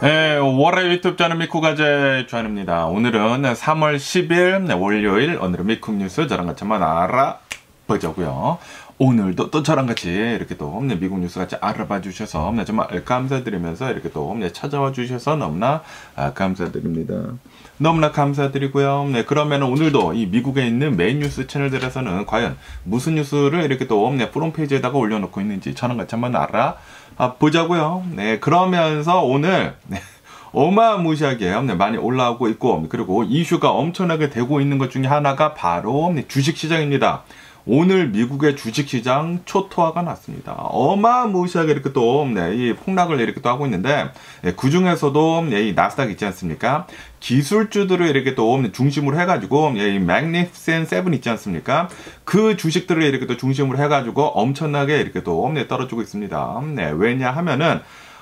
네, 월요일 유튜브 저는 미쿠가제 주한입니다. 오늘은 3월 10일 월요일, 오늘은 미쿡 뉴스 저랑 같이 한번 알아보자고요. 오늘도 또 저랑 같이 이렇게 또 미국 뉴스 같이 알아봐 주셔서 정말 감사드리면서 이렇게 또 찾아와 주셔서 너무나 감사드립니다. 너무나 감사드리고요. 네, 그러면 오늘도 이 미국에 있는 메인 뉴스 채널들에서는 과연 무슨 뉴스를 이렇게 또 프롬페이지에다가 올려놓고 있는지 저랑 같이 한번 알아보자고요. 네, 그러면서 오늘 어마무시하게 많이 올라오고 있고, 그리고 이슈가 엄청나게 되고 있는 것 중에 하나가 바로 주식시장입니다. 오늘 미국의 주식시장 초토화가 났습니다. 어마무시하게 이렇게 또 이 폭락을 이렇게 또 하고 있는데, 그 중에서도 이 나스닥 있지 않습니까? 기술주들을 이렇게 또 중심으로 해가지고 이 Magnificent 7 있지 않습니까? 그 주식들을 이렇게 또 중심으로 해가지고 엄청나게 이렇게 또 떨어지고 있습니다. 왜냐하면은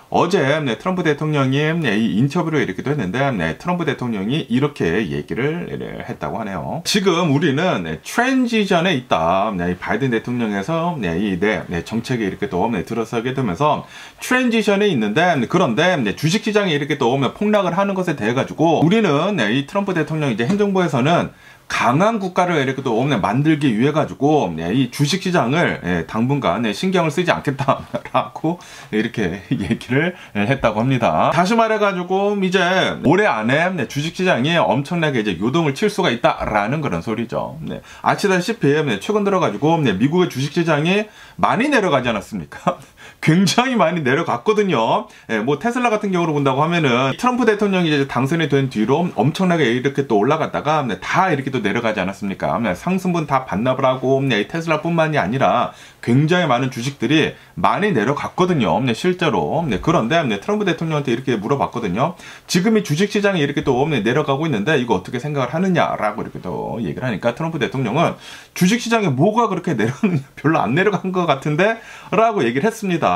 어제 트럼프 대통령이 이 인터뷰를 이렇게도 했는데 트럼프 대통령이 이렇게 얘기를 했다고 하네요. 지금 우리는 트랜지션에 있다. 이 바이든 대통령에서 이 정책에 이렇게 또 들어서게 되면서 트랜지션에 있는데, 그런데 주식시장이 이렇게 또 폭락을 하는 것에 대해 가지고 우리는 이 트럼프 대통령 이제 행정부에서는 강한 국가를 이렇게 또 만들기 위해 가지고 이 주식시장을 당분간 신경을 쓰지 않겠다라고 이렇게 얘기를 했다고 합니다. 다시 말해가지고 이제 올해 안에 주식시장이 엄청나게 이제 요동을 칠 수가 있다라는 그런 소리죠. 아시다시피 최근 들어가지고 미국의 주식시장이 많이 내려가지 않았습니까? 굉장히 많이 내려갔거든요. 뭐 테슬라 같은 경우로 본다고 하면은 트럼프 대통령이 이제 당선이 된 뒤로 엄청나게 이렇게 또 올라갔다가 다 이렇게 또 내려가지 않았습니까? 상승분 다 반납을 하고 테슬라뿐만이 아니라 굉장히 많은 주식들이 많이 내려갔거든요. 실제로. 그런데 트럼프 대통령한테 이렇게 물어봤거든요. 지금 이 주식시장이 이렇게 또 내려가고 있는데 이거 어떻게 생각을 하느냐라고 이렇게 또 얘기를 하니까 트럼프 대통령은 주식시장에 뭐가 그렇게 내려가느냐, 별로 안 내려간 것 같은데 라고 얘기를 했습니다.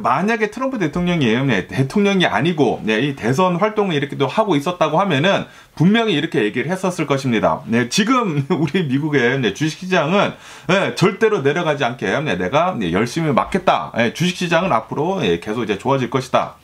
만약에 트럼프 대통령이 대통령이 아니고 이 대선 활동을 이렇게 또 하고 있었다고 하면은 분명히 이렇게 얘기를 했었을 것입니다. 지금 우리 미국의 주식시장은 절대로 내려가지 않게 내가 열심히 막겠다. 주식시장은 앞으로 계속 이제 좋아질 것이다.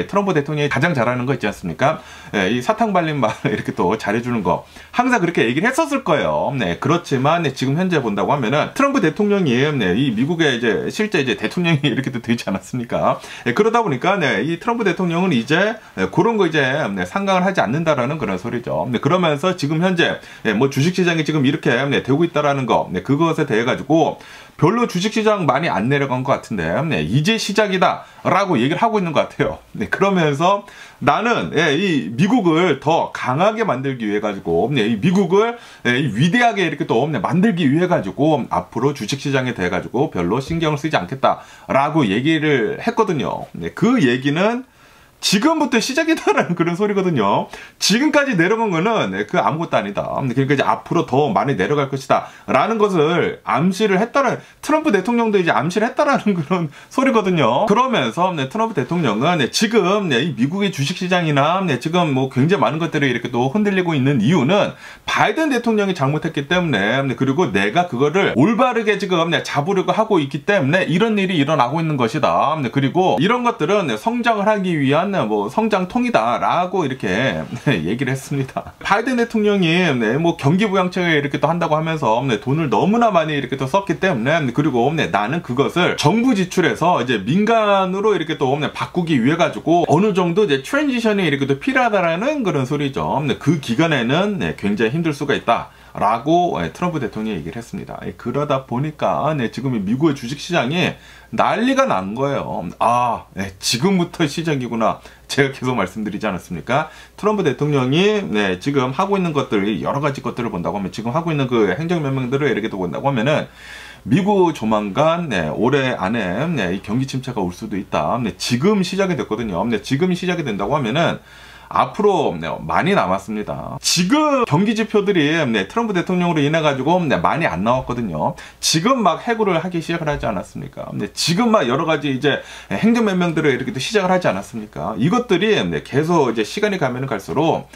트럼프 대통령이 가장 잘하는 거 있지 않습니까? 이 사탕 발린 말 이렇게 또 잘해주는 거 항상 그렇게 얘기를 했었을 거예요. 그렇지만 지금 현재 본다고 하면은 트럼프 대통령이 이 미국의 이제 실제 이제 대통령이 이렇게 또 되지 않았습니까? 그러다 보니까 이 트럼프 대통령은 이제 그런 거 이제 상관을 하지 않는다라는 그런 소리죠. 그러면서 지금 현재 뭐 주식시장이 지금 이렇게 되고 있다라는 거 그것에 대해 가지고 별로 주식시장 많이 안 내려간 것 같은데 이제 시작이다 라고 얘기를 하고 있는 것 같아요. 그러면서 나는 이 미국을 더 강하게 만들기 위해 가지고 이 미국을 위대하게 이렇게 또 만들기 위해 가지고 앞으로 주식시장에 대해 가지고 별로 신경을 쓰지 않겠다 라고 얘기를 했거든요. 그 얘기는 지금부터 시작이다라는 그런 소리거든요. 지금까지 내려간 거는 그 아무것도 아니다. 그러니까 이제 앞으로 더 많이 내려갈 것이다 라는 것을 암시를 했다는, 트럼프 대통령도 이제 암시를 했다라는 그런 소리거든요. 그러면서 트럼프 대통령은 지금 이 미국의 주식시장이나 지금 뭐 굉장히 많은 것들이 이렇게 또 흔들리고 있는 이유는 바이든 대통령이 잘못했기 때문에, 그리고 내가 그거를 올바르게 지금 잡으려고 하고 있기 때문에 이런 일이 일어나고 있는 것이다. 그리고 이런 것들은 성장을 하기 위한 뭐 성장통이다 라고 이렇게 얘기를 했습니다. 바이든 대통령이 뭐 경기부양책을 이렇게 또 한다고 하면서 돈을 너무나 많이 이렇게 또 썼기 때문에, 그리고 나는 그것을 정부 지출에서 이제 민간으로 이렇게 또 바꾸기 위해 가지고 어느 정도 이제 트랜지션이 이렇게 또 필요하다라는 그런 소리죠. 그 기간에는 굉장히 힘들 수가 있다 라고 트럼프 대통령이 얘기를 했습니다. 그러다 보니까 지금 미국의 주식시장이 난리가 난 거예요. 지금부터 시작이구나. 제가 계속 말씀드리지 않았습니까? 트럼프 대통령이 지금 하고 있는 것들, 여러 가지 것들을 본다고 하면, 지금 하고 있는 그 행정명령들을 이렇게 또 본다고 하면은 미국 조만간 올해 안에 이 경기 침체가 올 수도 있다. 지금 시작이 됐거든요. 지금 시작이 된다고 하면은 앞으로 많이 남았습니다. 지금 경기 지표들이 트럼프 대통령으로 인해 가지고 많이 안 나왔거든요. 지금 막 해고를 하기 시작을 하지 않았습니까? 지금 막 여러 가지 이제 행정명령들을 이렇게 또 시작을 하지 않았습니까? 이것들이 계속 이제 시간이 가면 갈수록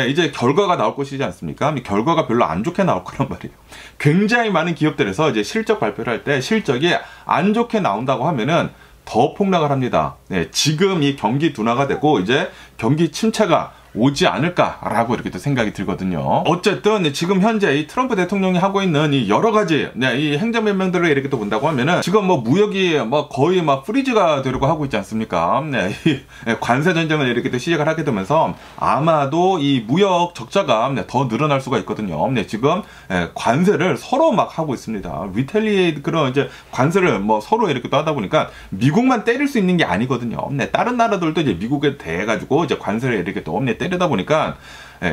이제 결과가 나올 것이지 않습니까? 결과가 별로 안 좋게 나올 거란 말이에요. 굉장히 많은 기업들에서 이제 실적 발표를 할 때 실적이 안 좋게 나온다고 하면은 더 폭락을 합니다. 네, 지금 이 경기 둔화가 되고 이제 경기 침체가 오지 않을까라고 이렇게 또 생각이 들거든요. 어쨌든 지금 현재 이 트럼프 대통령이 하고 있는 이 여러 가지 이 행정 변명들을 이렇게 또 본다고 하면은 지금 뭐 무역이 뭐 거의 막 프리즈가 되려고 하고 있지 않습니까? 이 관세 전쟁을 이렇게 또 시작을 하게 되면서 아마도 이 무역 적자가 더 늘어날 수가 있거든요. 지금 관세를 서로 막 하고 있습니다. 리텔리에이트 그런 이제 관세를 뭐 서로 이렇게 또 하다 보니까 미국만 때릴 수 있는 게 아니거든요. 다른 나라들도 이제 미국에 대해 가지고 이제 관세를 이렇게 또 때리다 보니까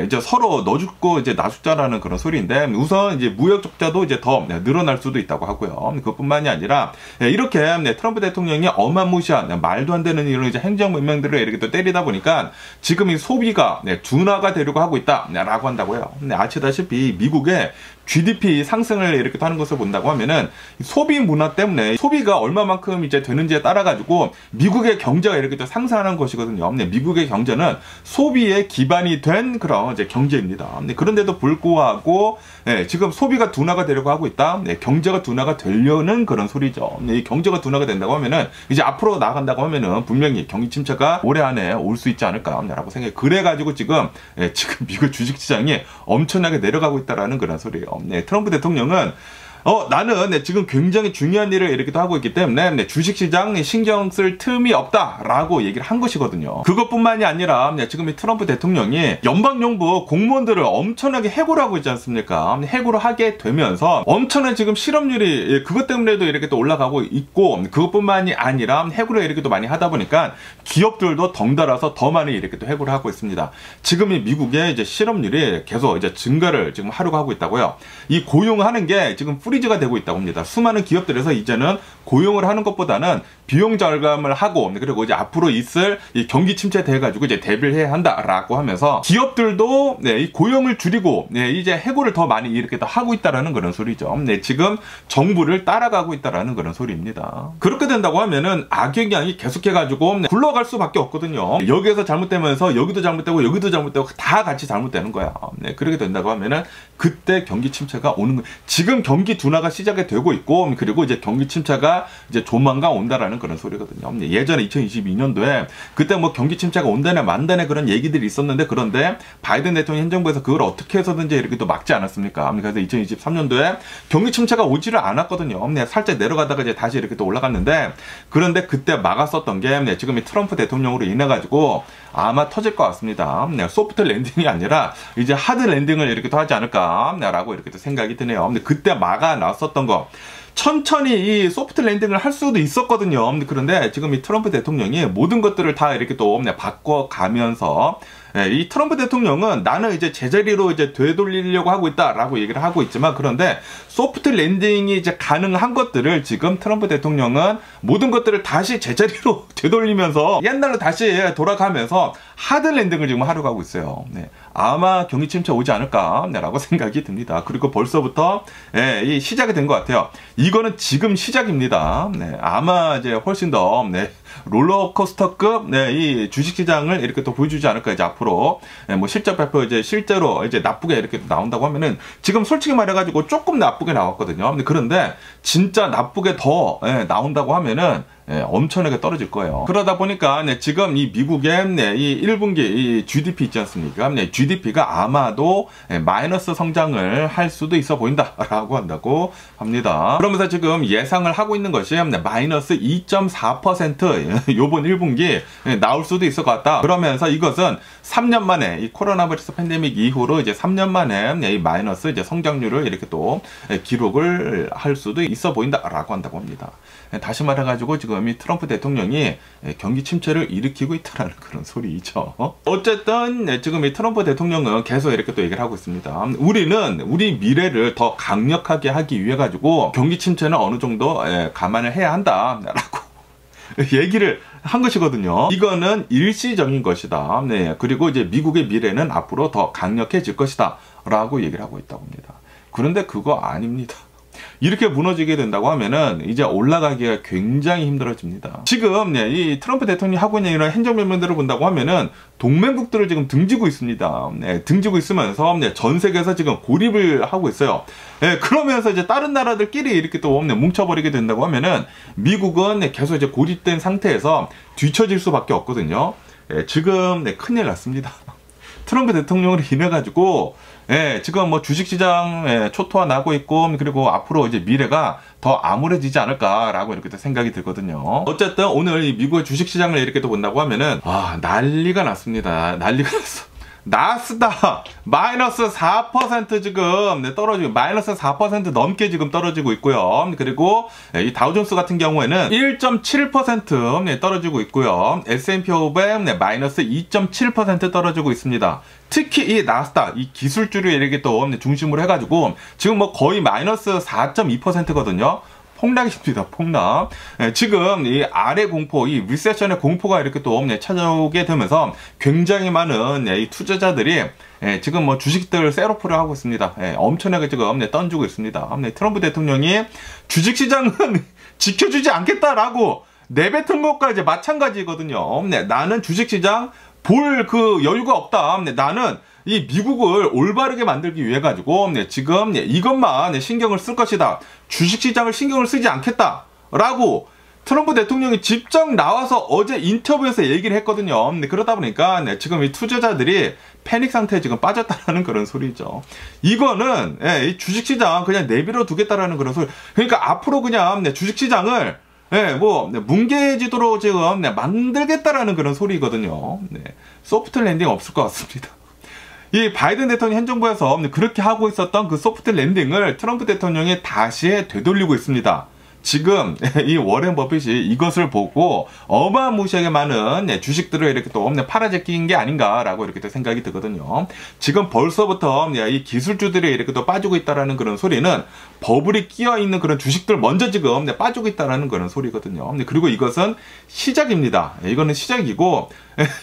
이제 서로 너 죽고 이제 나 죽자라는 그런 소리인데 우선 이제 무역 적자도 이제 더 늘어날 수도 있다고 하고요. 그것뿐만이 아니라 이렇게 트럼프 대통령이 어마무시한 말도 안 되는 이런 이제 행정 명령들을 이렇게 또 때리다 보니까 지금 이 소비가 둔화가 되려고 하고 있다라고 한다고요. 아시다시피 미국의 GDP 상승을 이렇게 하는 것을 본다고 하면은 소비 문화 때문에 소비가 얼마만큼 이제 되는지에 따라 가지고 미국의 경제가 이렇게 또 상승하는 것이거든요. 미국의 경제는 소비에 기반이 된 그런 이제 경제입니다. 그런데도 불구하고 지금 소비가 둔화가 되려고 하고 있다. 경제가 둔화가 되려는 그런 소리죠. 이 경제가 둔화가 된다고 하면은 이제 앞으로 나간다고 하면은 분명히 경기 침체가 올해 안에 올 수 있지 않을까라고 생각해. 그래가지고 지금 미국 주식시장이 엄청나게 내려가고 있다라는 그런 소리예요. 트럼프 대통령은 나는 지금 굉장히 중요한 일을 이렇게 또 하고 있기 때문에 주식시장 신경 쓸 틈이 없다라고 얘기를 한 것이거든요. 그것뿐만이 아니라 지금 이 트럼프 대통령이 연방정부 공무원들을 엄청나게 해고를 하고 있지 않습니까? 해고를 하게 되면서 엄청난 지금 실업률이 그것 때문에도 이렇게 또 올라가고 있고 그것뿐만이 아니라 해고를 이렇게 또 많이 하다 보니까 기업들도 덩달아서 더 많이 이렇게 또 해고를 하고 있습니다. 지금 이 미국의 이제 실업률이 계속 이제 증가를 지금 하려고 하고 있다고요. 이 고용하는 게 지금 프리즈가 되고 있다고 합니다. 수많은 기업들에서 이제는 고용을 하는 것보다는 비용 절감을 하고 그리고 이제 앞으로 있을 이 경기 침체에 대해 가지고 이제 대비를 해야 한다라고 하면서 기업들도 이 고용을 줄이고 이제 해고를 더 많이 이렇게 또 하고 있다라는 그런 소리죠. 지금 정부를 따라가고 있다라는 그런 소리입니다. 그렇게 된다고 하면은 악영향이 계속해 가지고 굴러갈 수밖에 없거든요. 여기에서 잘못되면서 여기도 잘못되고 여기도 잘못되고 다 같이 잘못되는 거야. 그렇게 된다고 하면은 그때 경기 침체가 오는 거예요. 지금 경기 둔화가 시작이 되고 있고 그리고 이제 경기 침체가 이제 조만간 온다라는 그런 소리거든요. 예전에 2022년도에 그때 뭐 경기 침체가 온다네 만다네 그런 얘기들이 있었는데 그런데 바이든 대통령 행정부에서 그걸 어떻게 해서든지 이렇게 또 막지 않았습니까? 그래서 2023년도에 경기 침체가 오지를 않았거든요. 살짝 내려가다가 이제 다시 이렇게 또 올라갔는데 그런데 그때 막았었던 게 지금 이 트럼프 대통령으로 인해 가지고 아마 터질 것 같습니다. 소프트 랜딩이 아니라 이제 하드 랜딩을 이렇게 또 하지 않을까라고 이렇게 또 생각이 드네요. 근데 그때 막아놨었던 거 천천히 이 소프트 랜딩을 할 수도 있었거든요. 그런데 지금 이 트럼프 대통령이 모든 것들을 다 이렇게 또 바꿔가면서 이 트럼프 대통령은 나는 이제 제자리로 이제 되돌리려고 하고 있다라고 얘기를 하고 있지만 그런데 소프트 랜딩이 이제 가능한 것들을 지금 트럼프 대통령은 모든 것들을 다시 제자리로 되돌리면서 옛날로 다시 돌아가면서 하드 랜딩을 지금 하려고 하고 있어요. 아마 경기 침체 오지 않을까라고 생각이 듭니다. 그리고 벌써부터 이 시작이 된 것 같아요. 이거는 지금 시작입니다. 아마 이제 훨씬 더 롤러코스터급 이 주식시장을 이렇게 또 보여주지 않을까 이제 앞으로 뭐 실적 발표 이제 실제로 이제 나쁘게 이렇게 나온다고 하면은 지금 솔직히 말해가지고 조금 나쁘게 나왔거든요. 그런데 진짜 나쁘게 더 나온다고 하면은 엄청나게 떨어질 거예요. 그러다 보니까 지금 이 미국의 이 1분기 이 GDP 있지 않습니까? GDP가 아마도 마이너스 성장을 할 수도 있어 보인다라고 한다고 합니다. 그러면서 지금 예상을 하고 있는 것이 마이너스 2.4% 요번 1분기 나올 수도 있을 것 같다. 그러면서 이것은 3년 만에 이 코로나 바이러스 팬데믹 이후로 이제 3년 만에 이 마이너스 이제 성장률을 이렇게 또 기록을 할 수도 있어 보인다라고 한다고 합니다. 다시 말해가지고 지금 이 트럼프 대통령이 경기 침체를 일으키고 있다라는 그런 소리죠. 어쨌든 지금 이 트럼프 대통령은 계속 이렇게 또 얘기를 하고 있습니다. 우리는 우리 미래를 더 강력하게 하기 위해 가지고 경기 침체는 어느 정도 감안을 해야 한다라고 얘기를 한 것이거든요. 이거는 일시적인 것이다. 그리고 이제 미국의 미래는 앞으로 더 강력해질 것이다 라고 얘기를 하고 있다고 합니다. 그런데 그거 아닙니다. 이렇게 무너지게 된다고 하면은 이제 올라가기가 굉장히 힘들어집니다. 지금 이 트럼프 대통령이 하고 있는 이런 행정명령들을 본다고 하면은 동맹국들을 지금 등지고 있습니다. 등지고 있으면서 전 세계에서 지금 고립을 하고 있어요. 그러면서 이제 다른 나라들끼리 이렇게 또 뭉쳐버리게 된다고 하면은 미국은 계속 이제 고립된 상태에서 뒤처질 수밖에 없거든요. 지금 큰일 났습니다. 트럼프 대통령으로 인해 가지고 지금 뭐 주식시장 초토화 나고 있고, 그리고 앞으로 이제 미래가 더 암울해지지 않을까라고 이렇게 또 생각이 들거든요. 어쨌든 오늘 이 미국의 주식시장을 이렇게 또 본다고 하면은 난리가 났습니다. 난리가 났어. 나스닥 마이너스 4% 지금 떨어지고, 마이너스 4% 넘게 지금 떨어지고 있고요. 그리고 이 다우존스 같은 경우에는 1.7% 떨어지고 있고요. S&P 500 마이너스 2.7% 떨어지고 있습니다. 특히 이 나스닥, 이 기술주를 이렇게 또 중심으로 해가지고 지금 뭐 거의 마이너스 4.2%거든요. 폭락입니다. 폭락. 지금 이 아래 공포, 이 리세션의 공포가 이렇게 또 찾아오게 되면서 굉장히 많은 이 투자자들이 지금 뭐 주식들 셋오프를 하고 있습니다. 엄청나게 지금 던지고 있습니다. 트럼프 대통령이 주식시장은 지켜주지 않겠다라고 내뱉은 것과 이제 마찬가지거든요. 나는 주식시장 볼 그 여유가 없다. 나는 이 미국을 올바르게 만들기 위해 가지고 지금 이것만 신경을 쓸 것이다. 주식시장을 신경을 쓰지 않겠다 라고 트럼프 대통령이 직접 나와서 어제 인터뷰에서 얘기를 했거든요. 그러다 보니까 지금 이 투자자들이 패닉 상태에 지금 빠졌다라는 그런 소리죠. 이거는 이 주식시장 그냥 내버려 두겠다라는 그런 소리. 그러니까 앞으로 그냥 주식시장을 뭉개지도록 지금 만들겠다라는 그런 소리거든요. 소프트 랜딩 없을 것 같습니다. 이 바이든 대통령 현 정부에서 그렇게 하고 있었던 그 소프트 랜딩을 트럼프 대통령이 다시 되돌리고 있습니다. 지금 이 워렌 버핏이 이것을 보고 어마무시하게 많은 주식들을 이렇게 또 팔아제낀 게 아닌가라고 이렇게 또 생각이 들거든요. 지금 벌써부터 이 기술주들이 이렇게 또 빠지고 있다라는 그런 소리는 버블이 끼어 있는 그런 주식들 먼저 지금 빠지고 있다라는 그런 소리거든요. 그리고 이것은 시작입니다. 이거는 시작이고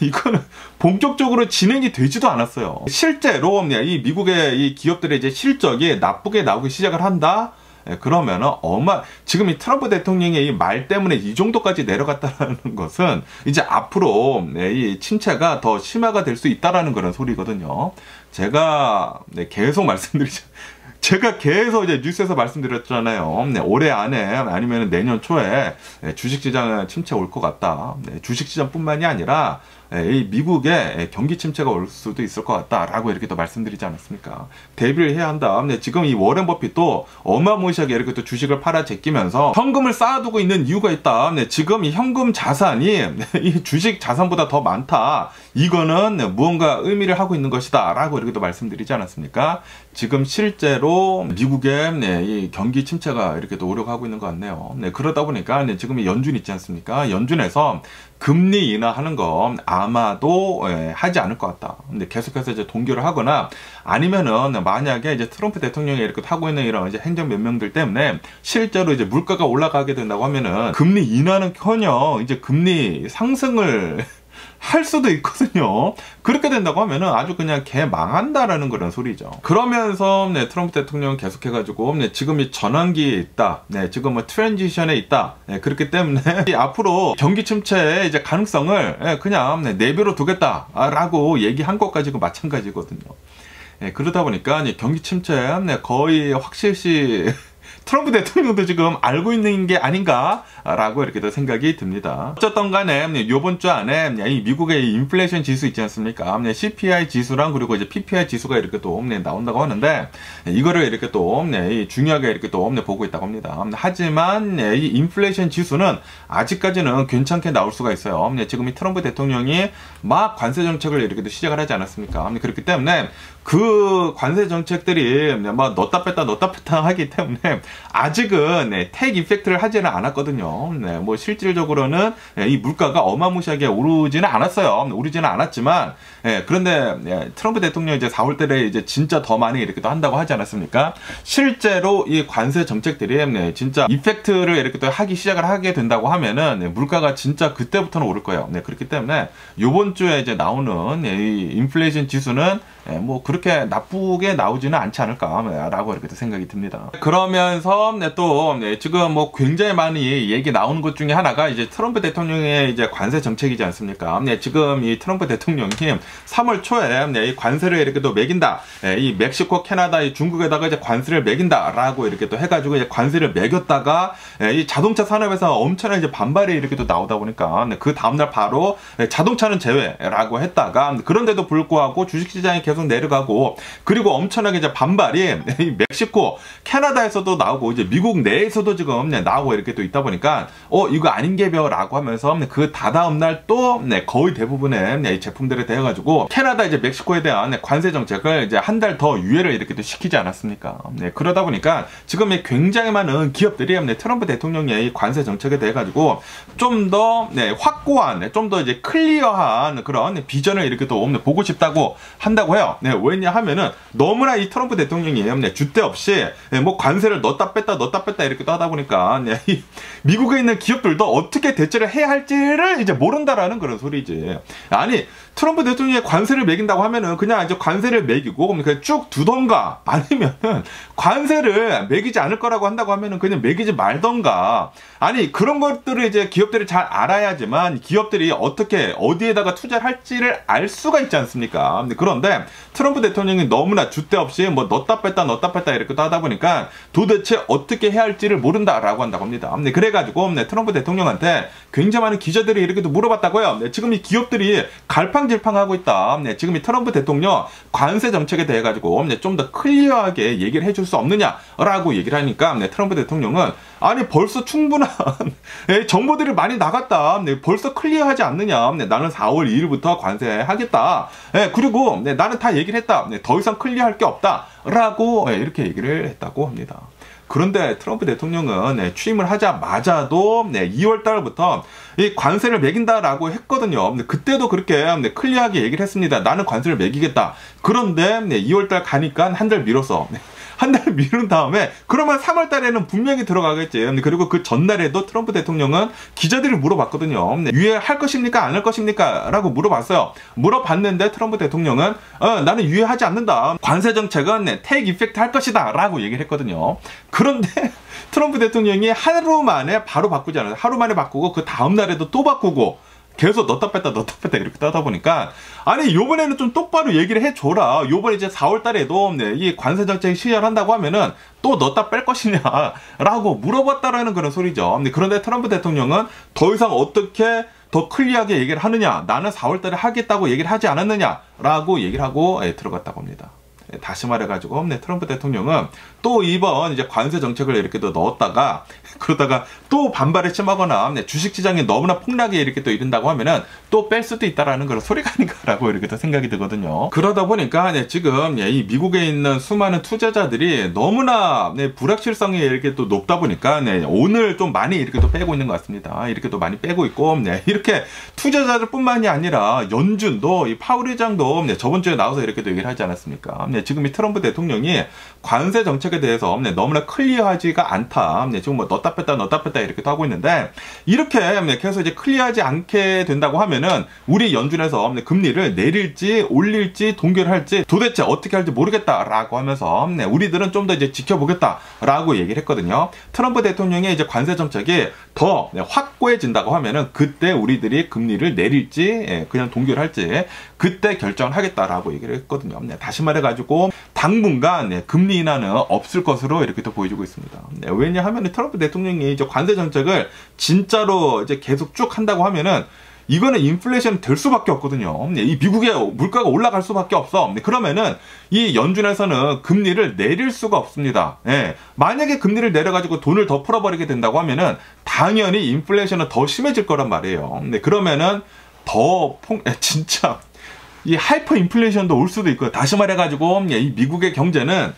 이거는 본격적으로 진행이 되지도 않았어요. 실제로 이 미국의 이 기업들의 이제 실적이 나쁘게 나오기 시작을 한다. 그러면은 지금 이 트럼프 대통령의 이 말 때문에 이 정도까지 내려갔다는 것은 이제 앞으로 이 침체가 더 심화가 될 수 있다라는 그런 소리거든요. 제가 계속 말씀드리죠. 제가 계속 이제 뉴스에서 말씀드렸잖아요. 올해 안에 아니면 내년 초에 주식시장에 침체 올 것 같다. 주식시장뿐만이 아니라 이 미국의 경기 침체가 올 수도 있을 것 같다라고 이렇게 또 말씀드리지 않았습니까? 대비를 해야 한다. 지금 이 워렌 버핏도 어마무시하게 이렇게 또 주식을 팔아 제끼면서 현금을 쌓아두고 있는 이유가 있다. 지금 이 현금 자산이 이 주식 자산보다 더 많다. 이거는 무언가 의미를 하고 있는 것이다 라고 이렇게 또 말씀드리지 않았습니까? 지금 실제로 미국의 이 경기 침체가 이렇게 또 오려고 있는 것 같네요. 그러다 보니까 지금 이 연준 있지 않습니까? 연준에서 금리 인하하는 거 아마도 하지 않을 것 같다. 근데 계속해서 이제 동결을 하거나 아니면은 만약에 이제 트럼프 대통령이 이렇게 하고 있는 이런 이제 행정 명령들 때문에 실제로 이제 물가가 올라가게 된다고 하면은 금리 인하는커녕 이제 금리 상승을 할 수도 있거든요. 그렇게 된다고 하면은 아주 그냥 개망한다라는 그런 소리죠. 그러면서 트럼프 대통령은 계속해가지고 지금 이 전환기에 있다. 지금 뭐 트랜지션에 있다. 그렇기 때문에 앞으로 경기 침체의 이제 가능성을 그냥 내버려 두겠다라고 얘기한 것과 지금 마찬가지거든요. 그러다 보니까 경기 침체 거의 확실시 트럼프 대통령도 지금 알고 있는 게 아닌가라고 이렇게 또 생각이 듭니다. 어쨌든 간에 이번 주 안에 이 미국의 인플레이션 지수 있지 않습니까? CPI 지수랑 그리고 이제 PPI 지수가 이렇게 또 나온다고 하는데 이거를 이렇게 또 중요하게 이렇게 또 보고 있다고 합니다. 하지만 이 인플레이션 지수는 아직까지는 괜찮게 나올 수가 있어요. 지금 이 트럼프 대통령이 막 관세 정책을 이렇게 또 시작을 하지 않았습니까? 그렇기 때문에 그 관세 정책들이 막 넣었다 뺐다 하기 때문에 아직은 택 이펙트를 하지는 않았거든요. 뭐 실질적으로는 이 물가가 어마무시하게 오르지는 않았어요. 오르지는 않았지만 그런데 트럼프 대통령이 이제 4월달에 이제 진짜 더 많이 이렇게 또 한다고 하지 않았습니까? 실제로 이 관세 정책들이 진짜 이펙트를 이렇게 또 하기 시작을 하게 된다고 하면은 물가가 진짜 그때부터는 오를 거예요. 그렇기 때문에 이번 주에 이제 나오는 이 인플레이션 지수는 뭐 그렇게 나쁘게 나오지는 않지 않을까라고 이렇게 또 생각이 듭니다. 그러면서 그러면서 또 지금 뭐 굉장히 많이 얘기 나오는 것 중에 하나가 이제 트럼프 대통령의 이제 관세 정책이지 않습니까? 지금 이 트럼프 대통령이 3월 초에 이 관세를 이렇게 또 매긴다. 이 멕시코, 캐나다, 이 중국에다가 이제 관세를 매긴다라고 이렇게 또 해가지고 이제 관세를 매겼다가 이 자동차 산업에서 엄청난 이제 반발이 이렇게 또 나오다 보니까 그 다음날 바로 자동차는 제외라고 했다가 그런데도 불구하고 주식시장이 계속 내려가고 그리고 엄청나게 이제 반발이 멕시코, 캐나다에서도 나오고 이제 미국 내에서도 지금 나오고 이렇게 또 있다 보니까 이거 아닌 게벼라고 하면서 그 다다음 날 또 거의 대부분의 제품들에 대해 가지고 캐나다 이제 멕시코에 대한 관세 정책을 이제 한 달 더 유예를 이렇게 또 시키지 않았습니까? 그러다 보니까 지금 굉장히 많은 기업들이 트럼프 대통령의 이 관세 정책에 대해 가지고 좀 더 확고한, 좀 더 이제 클리어한 그런 비전을 이렇게 또 보고 싶다고 한다고 해요. 왜냐하면은 너무나 이 트럼프 대통령이 줏대 없이 뭐 관세를 넣었다 뺐다 이렇게 또 하다 보니까 미국에 있는 기업들도 어떻게 대처를 해야 할지를 이제 모른다라는 그런 소리지. 아니 트럼프 대통령이 관세를 매긴다고 하면은 그냥 이제 관세를 매기고 그냥 쭉 두던가 아니면은 관세를 매기지 않을 거라고 한다고 하면은 그냥 매기지 말던가. 아니 그런 것들을 이제 기업들이 잘 알아야지만 기업들이 어떻게 어디에다가 투자를 할지를 알 수가 있지 않습니까? 그런데 트럼프 대통령이 너무나 줏대 없이 뭐 넣었다 뺐다 이렇게 또 하다 보니까 도대체 어떻게 해야 할지를 모른다라고 한다고 합니다. 그래가지고 트럼프 대통령한테 굉장히 많은 기자들이 이렇게 또 물어봤다고요. 지금 이 기업들이 갈팡질팡하고 있다. 지금 이 트럼프 대통령 관세 정책에 대해 가지고 좀 더 클리어하게 얘기를 해줄 수 없느냐라고 얘기를 하니까 트럼프 대통령은 아니 벌써 충분한 정보들이 많이 나갔다. 벌써 클리어하지 않느냐. 나는 4월 2일부터 관세하겠다. 그리고 나는 다 얘기를 했다. 더 이상 클리어할 게 없다. 라고 이렇게 얘기를 했다고 합니다. 그런데 트럼프 대통령은 취임을 하자마자도 2월 달부터 이 관세를 매긴다라고 했거든요. 그때도 그렇게 클리어하게 얘기를 했습니다. 나는 관세를 매기겠다. 그런데 2월 달 가니까 한 달 미뤄서 한 달 미룬 다음에 그러면 3월 달에는 분명히 들어가겠지. 그리고 그 전날에도 트럼프 대통령은 기자들이 물어봤거든요. 유예할 것입니까? 안 할 것입니까? 라고 물어봤어요. 물어봤는데 트럼프 대통령은 나는 유예하지 않는다. 관세 정책은 take effect 할 것이다. 라고 얘기를 했거든요. 그런데 트럼프 대통령이 하루 만에 바로 바꾸지 않아요. 하루 만에 바꾸고 그 다음 날에도 또 바꾸고 계속 넣었다 뺐다 이렇게 따다 보니까 아니 요번에는 좀 똑바로 얘기를 해줘라. 요번에 이제 4월 달에도 이 관세 정책이 시행한다고 하면은 또 넣었다 뺄 것이냐라고 물어봤다라는 그런 소리죠. 그런데 트럼프 대통령은 더 이상 어떻게 더 클리어하게 얘기를 하느냐, 나는 4월 달에 하겠다고 얘기를 하지 않았느냐라고 얘기를 하고 들어갔다고 합니다. 다시 말해가지고 트럼프 대통령은 또 이번 이제 관세 정책을 이렇게 또 넣었다가 그러다가 또 반발에 침하거나 주식시장이 너무나 폭락에 이렇게 또 이른다고 하면은 또 뺄 수도 있다라는 그런 소리가 아닌가라고 이렇게 또 생각이 들거든요. 그러다 보니까 지금 이 미국에 있는 수많은 투자자들이 너무나 불확실성이 이렇게 또 높다 보니까 오늘 좀 많이 이렇게 또 빼고 있는 것 같습니다. 이렇게 또 많이 빼고 있고 이렇게 투자자들뿐만이 아니라 연준도 이 파월 의장도 저번 주에 나와서 이렇게 또 얘기를 하지 않았습니까? 지금 이 트럼프 대통령이 관세 정책에 대해서 너무나 클리어하지가 않다. 지금 뭐 넣었다 뺐다 이렇게 또 하고 있는데 이렇게 계속 이제 클리어하지 않게 된다고 하면은 우리 연준에서 금리를 내릴지 올릴지 동결할지 도대체 어떻게 할지 모르겠다라고 하면서 우리들은 좀 더 이제 지켜보겠다라고 얘기를 했거든요. 트럼프 대통령의 이제 관세 정책이 더 확고해진다고 하면은 그때 우리들이 금리를 내릴지 그냥 동결할지 그때 결정을 하겠다라고 얘기를 했거든요. 다시 말해가지고 당분간 금리 인하는 없을 것으로 이렇게 또 보여주고 있습니다. 왜냐하면 트럼프 대통령이 이제 관세 정책을 진짜로 이제 계속 쭉 한다고 하면은 이거는 인플레이션 될 수밖에 없거든요. 이 미국의 물가가 올라갈 수밖에 없어. 그러면은 이 연준에서는 금리를 내릴 수가 없습니다. 만약에 금리를 내려가지고 돈을 더 풀어버리게 된다고 하면은 당연히 인플레이션은 더 심해질 거란 말이에요. 그러면은 더 진짜 이 하이퍼 인플레이션도 올 수도 있고요. 다시 말해가지고 이 미국의 경제는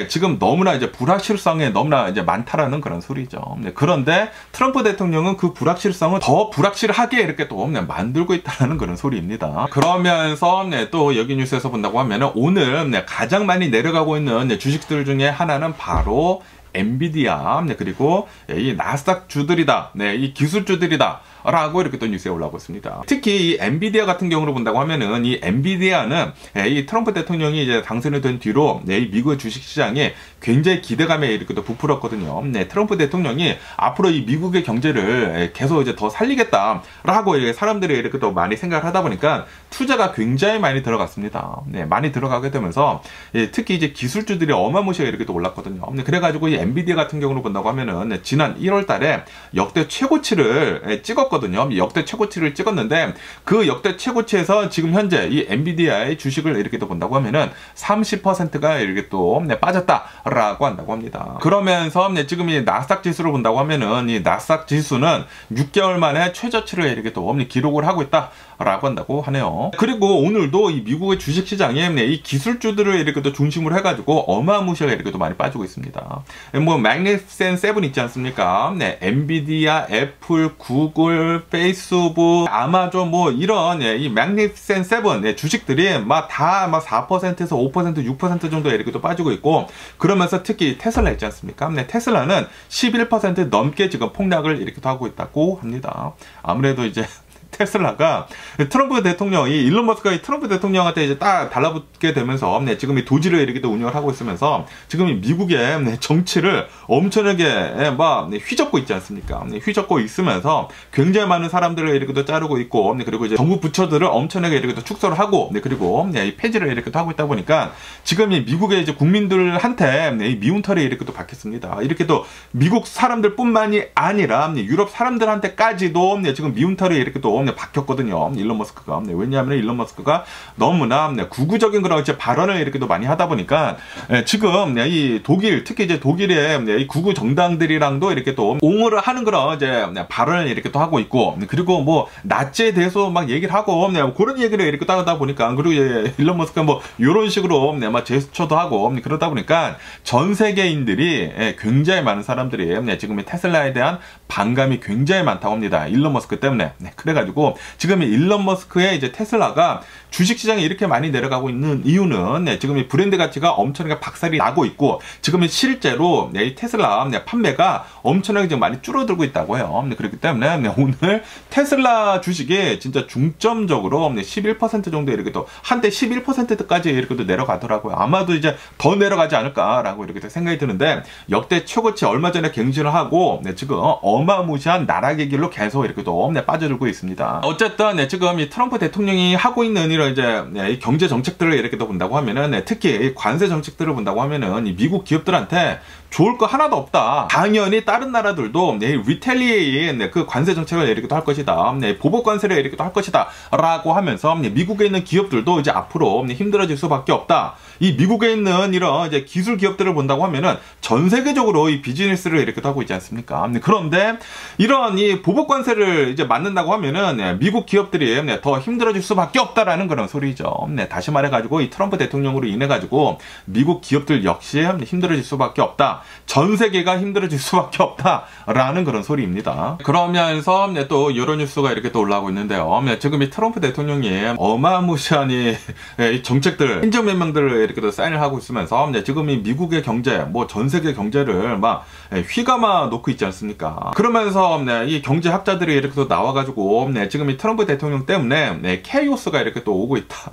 지금 너무나 이제 불확실성에 너무나 이제 많다라는 그런 소리죠. 그런데 트럼프 대통령은 그 불확실성을 더 불확실하게 이렇게 또 만들고 있다는 그런 소리입니다. 그러면서 또 여기 뉴스에서 본다고 하면은 오늘 가장 많이 내려가고 있는 주식들 중에 하나는 바로 엔비디아, 그리고 이 나스닥 주들이다, 이 기술주들이다 라고 이렇게 또 뉴스에 올라오고 있습니다. 특히 이 엔비디아 같은 경우로 본다고 하면은 이 엔비디아는 이 트럼프 대통령이 이제 당선이 된 뒤로 이 미국의 주식시장에 굉장히 기대감에 이렇게 또 부풀었거든요. 트럼프 대통령이 앞으로 이 미국의 경제를 계속 이제 더 살리겠다라고 사람들이 이렇게 또 많이 생각을 하다 보니까 투자가 굉장히 많이 들어갔습니다. 많이 들어가게 되면서 특히 이제 기술주들이 어마무시하게 이렇게 또 올랐거든요. 그래가지고 이 엔비디아 같은 경우로 본다고 하면은 지난 1월 달에 역대 최고치를 찍었거든요. 역대 최고치를 찍었는데 그 역대 최고치에서 지금 현재 이 엔비디아의 주식을 이렇게 또 본다고 하면은 30%가 이렇게 또 빠졌다라고 한다고 합니다. 그러면서 지금 이 나스닥 지수를 본다고 하면은 이 나스닥 지수는 6개월 만에 최저치를 이렇게 또 기록을 하고 있다라고 한다고 하네요. 그리고 오늘도 이 미국의 주식시장에 이 기술주들을 이렇게 또 중심으로 해가지고 어마무시하게 이렇게 또 많이 빠지고 있습니다. 뭐 Magnificent 7 있지 않습니까? 엔비디아, 애플, 구글, 페이스북, 아마존 뭐 이런 이 Magnificent 7 주식들이 막 다 4%에서 5%, 6% 정도 이렇게 또 빠지고 있고, 그러면서 특히 테슬라 있지 않습니까? 테슬라는 11% 넘게 지금 폭락을 이렇게 또 하고 있다고 합니다. 아무래도 이제 테슬라가 트럼프 대통령이 일론 머스크가 이 트럼프 대통령한테 이제 딱 달라붙게 되면서 지금 이 도지를 이렇게 또 운영을 하고 있으면서 지금 이 미국의 정치를 엄청나게 막 휘젓고 있지 않습니까? 휘젓고 있으면서 굉장히 많은 사람들을 이렇게 또 자르고 있고, 그리고 이제 정부 부처들을 엄청나게 이렇게 또 축소를 하고, 그리고 이 폐지를 이렇게 또 하고 있다 보니까 지금 이 미국의 이제 국민들한테 이 미운 털이 이렇게 또 박혔습니다. 이렇게 또 미국 사람들뿐만이 아니라 유럽 사람들한테까지도 지금 미운 털이 이렇게 또 박혔거든요. 일론 머스크가. 왜냐하면 일론 머스크가 너무나 구구적인 그런 발언을 이렇게 또 많이 하다 보니까 지금 이 독일, 특히 이제 독일의 이 구구 정당들이랑도 이렇게 또 옹호를 하는 그런 이제 발언을 이렇게 또 하고 있고, 그리고 뭐 나치에 대해서 막 얘기를 하고 그런 얘기를 이렇게 또 하다 보니까, 그리고 이제 일론 머스크가 뭐 이런 식으로 막 제스처도 하고 그러다 보니까 전 세계인들이 굉장히 많은 사람들이 지금 이 테슬라에 대한 반감이 굉장히 많다고 합니다. 일론 머스크 때문에. 그래가지고 지금 일론 머스크의 이제 테슬라가 주식시장에 이렇게 많이 내려가고 있는 이유는 지금 이 브랜드 가치가 엄청나게 박살이 나고 있고, 지금 실제로 이 테슬라 판매가 엄청나게 지금 많이 줄어들고 있다고 해요. 그렇기 때문에 오늘 테슬라 주식이 진짜 중점적으로 11% 정도 이렇게 또 한때 11%까지 이렇게 또 내려가더라고요. 아마도 이제 더 내려가지 않을까라고 이렇게 또 생각이 드는데, 역대 최고치 얼마 전에 갱신을 하고 지금 어마무시한 나락의 길로 계속 이렇게 또 빠져들고 있습니다. 어쨌든 지금 이 트럼프 대통령이 하고 있는 이런 이제 이 경제 정책들을 이렇게 또 본다고 하면은, 특히 이 관세 정책들을 본다고 하면은 이 미국 기업들한테 좋을 거 하나도 없다. 당연히 다른 나라들도 리텔리에인 그 관세 정책을 이렇게 또 할 것이다. 보복 관세를 이렇게 또 할 것이다. 라고 하면서 미국에 있는 기업들도 이제 앞으로 힘들어질 수밖에 없다. 이 미국에 있는 이런 이제 기술 기업들을 본다고 하면은 전 세계적으로 이 비즈니스를 이렇게 또 하고 있지 않습니까? 그런데 이런 이 보복 관세를 이제 맞는다고 하면은 미국 기업들이 더 힘들어질 수밖에 없다라는 그런 소리죠. 다시 말해가지고 이 트럼프 대통령으로 인해가지고 미국 기업들 역시 힘들어질 수밖에 없다. 전 세계가 힘들어질 수밖에 없다라는 그런 소리입니다. 그러면서 또 이런 뉴스가 이렇게 또 올라오고 있는데요. 지금 이 트럼프 대통령이 어마무시한 이 정책들, 행정명령들을 이렇게 또 사인을 하고 있으면서 지금 이 미국의 경제, 뭐 전 세계 경제를 막 휘감아 놓고 있지 않습니까? 그러면서 이 경제학자들이 이렇게 또 나와가지고 지금 이 트럼프 대통령 때문에 케이오스가 이렇게 또 오고 있다.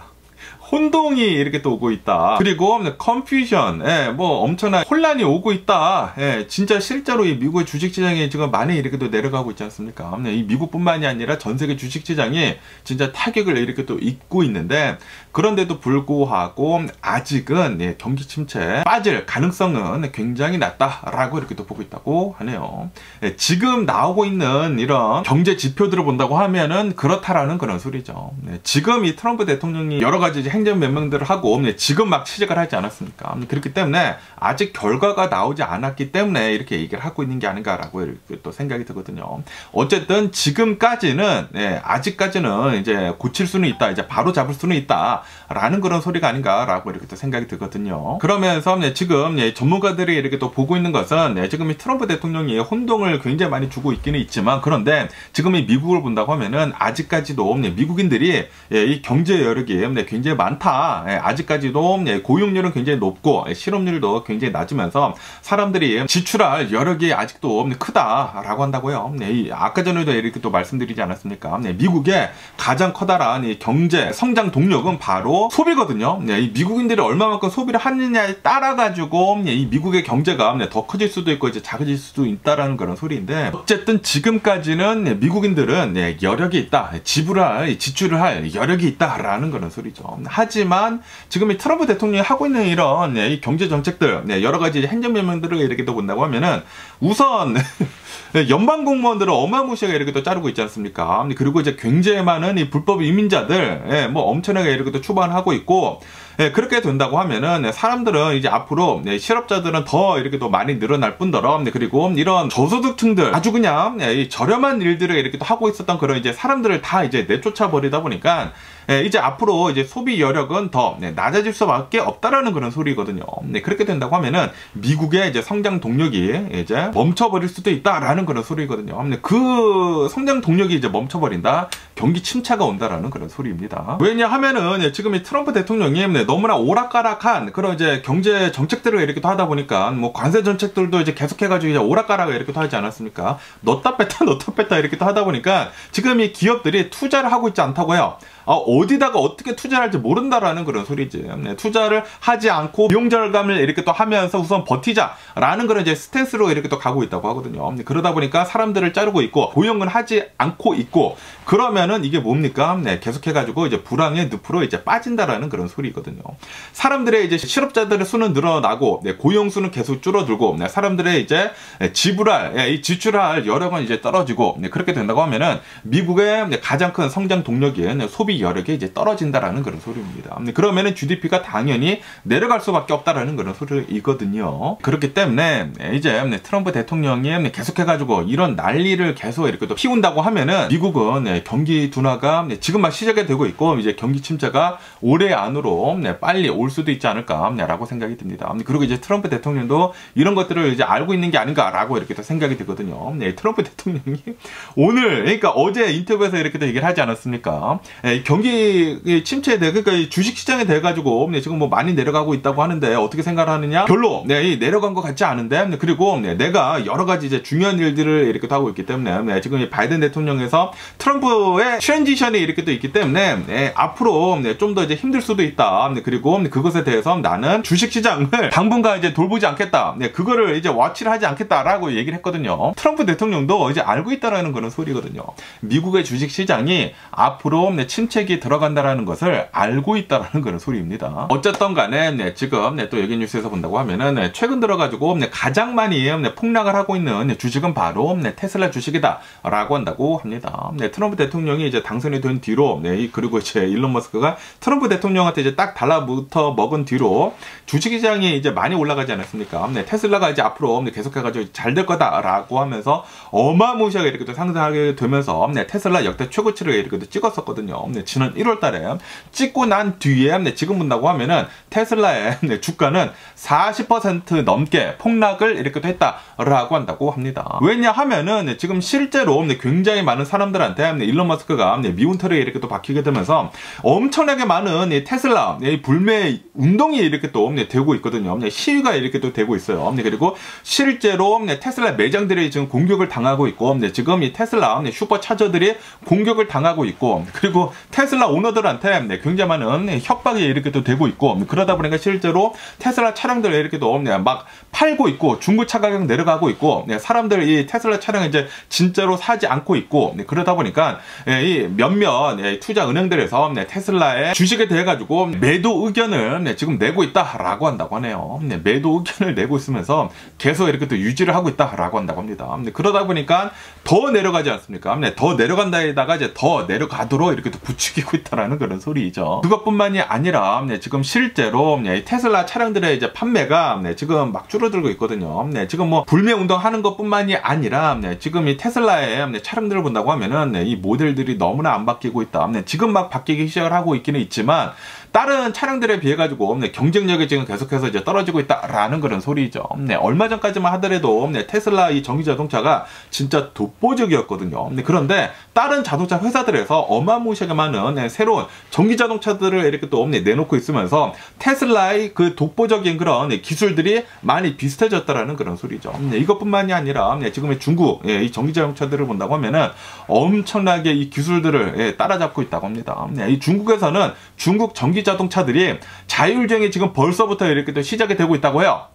혼동이 이렇게 또 오고 있다. 그리고 컨퓨전, 뭐 엄청난 혼란이 오고 있다. 진짜 실제로 이 미국의 주식시장이 지금 많이 이렇게 또 내려가고 있지 않습니까? 이 미국뿐만이 아니라 전 세계 주식시장이 진짜 타격을 이렇게 또 입고 있는데, 그런데도 불구하고 아직은 경기 침체에 빠질 가능성은 굉장히 낮다라고 이렇게 또 보고 있다고 하네요. 지금 나오고 있는 이런 경제 지표들을 본다고 하면은 그렇다라는 그런 소리죠. 지금 이 트럼프 대통령이 여러 가지 행정 명령들을 하고 지금 막 시작을 하지 않았습니까? 그렇기 때문에 아직 결과가 나오지 않았기 때문에 이렇게 얘기를 하고 있는 게 아닌가라고 이렇게 또 생각이 들거든요. 어쨌든 지금까지는 아직까지는 이제 고칠 수는 있다, 이제 바로 잡을 수는 있다라는 그런 소리가 아닌가라고 이렇게 또 생각이 들거든요. 그러면서 지금 전문가들이 이렇게 또 보고 있는 것은 지금 이 트럼프 대통령이 혼동을 굉장히 많이 주고 있기는 있지만, 그런데 지금 이 미국을 본다고 하면은 아직까지도 미국인들이 이 경제 여력이 굉장히 많다. 아직까지도 고용률은 굉장히 높고 실업률도 굉장히 낮으면서 사람들이 지출할 여력이 아직도 크다라고 한다고요. 아까 전에도 이렇게 또 말씀드리지 않았습니까? 미국의 가장 커다란 이 경제 성장 동력은 바로 소비거든요. 이 미국인들이 얼마만큼 소비를 하느냐에 따라 가지고 이 미국의 경제가 더 커질 수도 있고 이제 작아질 수도 있다라는 그런 소리인데, 어쨌든 지금까지는 미국인들은 여력이 있다, 지출을 할 여력이 있다라는 그런 소리죠. 하지만 지금 이 트럼프 대통령이 하고 있는 이런 이 경제 정책들, 여러 가지 행정명령들을 이렇게 또 본다고 하면은 우선 연방 공무원들을 어마무시하게 이렇게 또 자르고 있지 않습니까? 그리고 이제 굉장히 많은 이 불법 이민자들, 뭐 엄청나게 이렇게 또 추방하고 있고, 그렇게 된다고 하면은 사람들은 이제 앞으로 실업자들은 더 이렇게 또 많이 늘어날 뿐더러, 그리고 이런 저소득층들 아주 그냥 이 저렴한 일들을 이렇게 또 하고 있었던 그런 이제 사람들을 다 이제 내쫓아 버리다 보니까 이제 앞으로 이제 소비 여력은 더 낮아질 수밖에 없다라는 그런 소리거든요. 그렇게 된다고 하면은 미국의 이제 성장 동력이 이제 멈춰버릴 수도 있다라는 그런 소리거든요. 그 성장 동력이 이제 멈춰버린다, 경기 침체가 온다라는 그런 소리입니다. 왜냐하면은 지금 이 트럼프 대통령이 너무나 오락가락한 그런 이제 경제 정책들을 이렇게 또 하다 보니까 뭐 관세 정책들도 이제 계속해가지고 이제 오락가락을 이렇게 또 하지 않았습니까? 넣다 뺐다 이렇게 또 하다 보니까 지금 이 기업들이 투자를 하고 있지 않다고요. 어디다가 어떻게 투자를 할지 모른다라는 그런 소리지. 투자를 하지 않고 비용 절감을 이렇게 또 하면서 우선 버티자라는 그런 이제 스탠스로 이렇게 또 가고 있다고 하거든요. 그러다 보니까 사람들을 자르고 있고 고용은 하지 않고 있고, 그러면은 이게 뭡니까? 계속해가지고 이제 불황의 늪으로 이제 빠진다라는 그런 소리거든요. 사람들의 이제 실업자들의 수는 늘어나고 고용 수는 계속 줄어들고 사람들의 이제 지출할 여력은 이제 떨어지고, 그렇게 된다고 하면은 미국의 가장 큰 성장 동력인 소비 여력이 이제 떨어진다라는 그런 소리입니다. 그러면은 GDP가 당연히 내려갈 수밖에 없다라는 그런 소리이거든요. 그렇기 때문에 이제 트럼프 대통령이 계속해가지고 이런 난리를 계속 이렇게 또 피운다고 하면은 미국은 경기 둔화가 지금 막 시작이 되고 있고 이제 경기 침체가 올해 안으로 빨리 올 수도 있지 않을까라고 생각이 듭니다. 그리고 이제 트럼프 대통령도 이런 것들을 이제 알고 있는 게 아닌가라고 이렇게 또 생각이 들거든요. 트럼프 대통령이 오늘, 그러니까 어제 인터뷰에서 이렇게 또 얘기를 하지 않았습니까? 경기 침체에 대해, 그러니까 주식 시장에 대해 가지고 지금 뭐 많이 내려가고 있다고 하는데 어떻게 생각하느냐? 별로 내려간 것 같지 않은데, 그리고 내가 여러 가지 이제 중요한 일들을 이렇게 또 하고 있기 때문에 지금 바이든 대통령에서 트럼프의 트랜지션이 이렇게 또 있기 때문에 앞으로 좀 더 이제 힘들 수도 있다. 그리고 그것에 대해서 나는 주식 시장을 당분간 이제 돌보지 않겠다. 그거를 이제 와치를 하지 않겠다라고 얘기를 했거든요. 트럼프 대통령도 이제 알고 있다라는 그런 소리거든요. 미국의 주식 시장이 앞으로 침체기 들어간다라는 것을 알고 있다라는 그런 소리입니다. 어쨌든 간에 지금 또 여기 뉴스에서 본다고 하면은 최근 들어가지고 가장 많이 폭락을 하고 있는 주식은 바로 테슬라 주식이다라고 한다고 합니다. 트럼프 대통령이 이제 당선이 된 뒤로, 그리고 이제 일론 머스크가 트럼프 대통령한테 이제 딱 달라붙어 먹은 뒤로 주식시장이 이제 많이 올라가지 않았습니까? 테슬라가 이제 앞으로 계속해가지고 잘 될 거다라고 하면서 어마무시하게 이렇게 또 상승하게 되면서 테슬라 역대 최고치를 이렇게 또 찍었었거든요. 지난 1월 달에 찍고 난 뒤에 지금 본다고 하면은 테슬라의 주가는 40% 넘게 폭락을 이렇게 또 했다라고 한다고 합니다. 왜냐하면은 지금 실제로 굉장히 많은 사람들한테 일론 머스크가 미운털이 이렇게 또 박히게 되면서 엄청나게 많은 테슬라 불매 운동이 이렇게 또 되고 있거든요. 시위가 이렇게 또 되고 있어요. 그리고 실제로 테슬라 매장들이 지금 공격을 당하고 있고, 지금 이 테슬라 슈퍼차저들이 공격을 당하고 있고, 그리고 테슬라 오너들한테 굉장히 많은 협박이 이렇게 또 되고 있고, 그러다 보니까 실제로 테슬라 차량들을 이렇게 또 막 팔고 있고, 중고차 가격 내려가고 있고, 사람들 이 테슬라 차량 이제 진짜로 사지 않고 있고, 그러다 보니까 이 몇몇 투자 은행들에서 테슬라의 주식에 대해 가지고 매도 의견을 지금 내고 있다라고 한다고 하네요. 매도 의견을 내고 있으면서 계속 이렇게 또 유지를 하고 있다라고 한다고 합니다. 그러다 보니까 더 내려가지 않습니까? 더 내려간다에다가 이제 더 내려가도록 이렇게 또 부추기고 있다라는 그런 소리이죠. 그것뿐만이 아니라 지금 실제로 테슬라 차량들의 이제 판매가 지금 막 줄어들고 있거든요. 지금 뭐 불매 운동하는 것뿐만이 아니라 지금 이 테슬라의 차량들을 본다고 하면은 이 모델들이 너무나 안 바뀌고 있다. 지금 막 바뀌기 시작을 하고 있기는 있지만 다른 차량들에 비해 가지고 경쟁력이 지금 계속해서 이제 떨어지고 있다라는 그런 소리죠. 얼마 전까지만 하더라도 테슬라 이 전기 자동차가 진짜 독보적이었거든요. 그런데 다른 자동차 회사들에서 어마무시하게 많은 새로운 전기 자동차들을 이렇게 또 내놓고 있으면서 테슬라의 그 독보적인 그런 기술들이 많이 비슷해졌다라는 그런 소리죠. 이것뿐만이 아니라 지금의 중국 이 전기 자동차들을 본다고 하면은 엄청나게 이 기술들을 따라잡고 있다고 합니다. 이 중국에서는 중국 전기 자동차들이 자율주행이 지금 벌써부터 이렇게 또 시작이 되고 있다고 해요.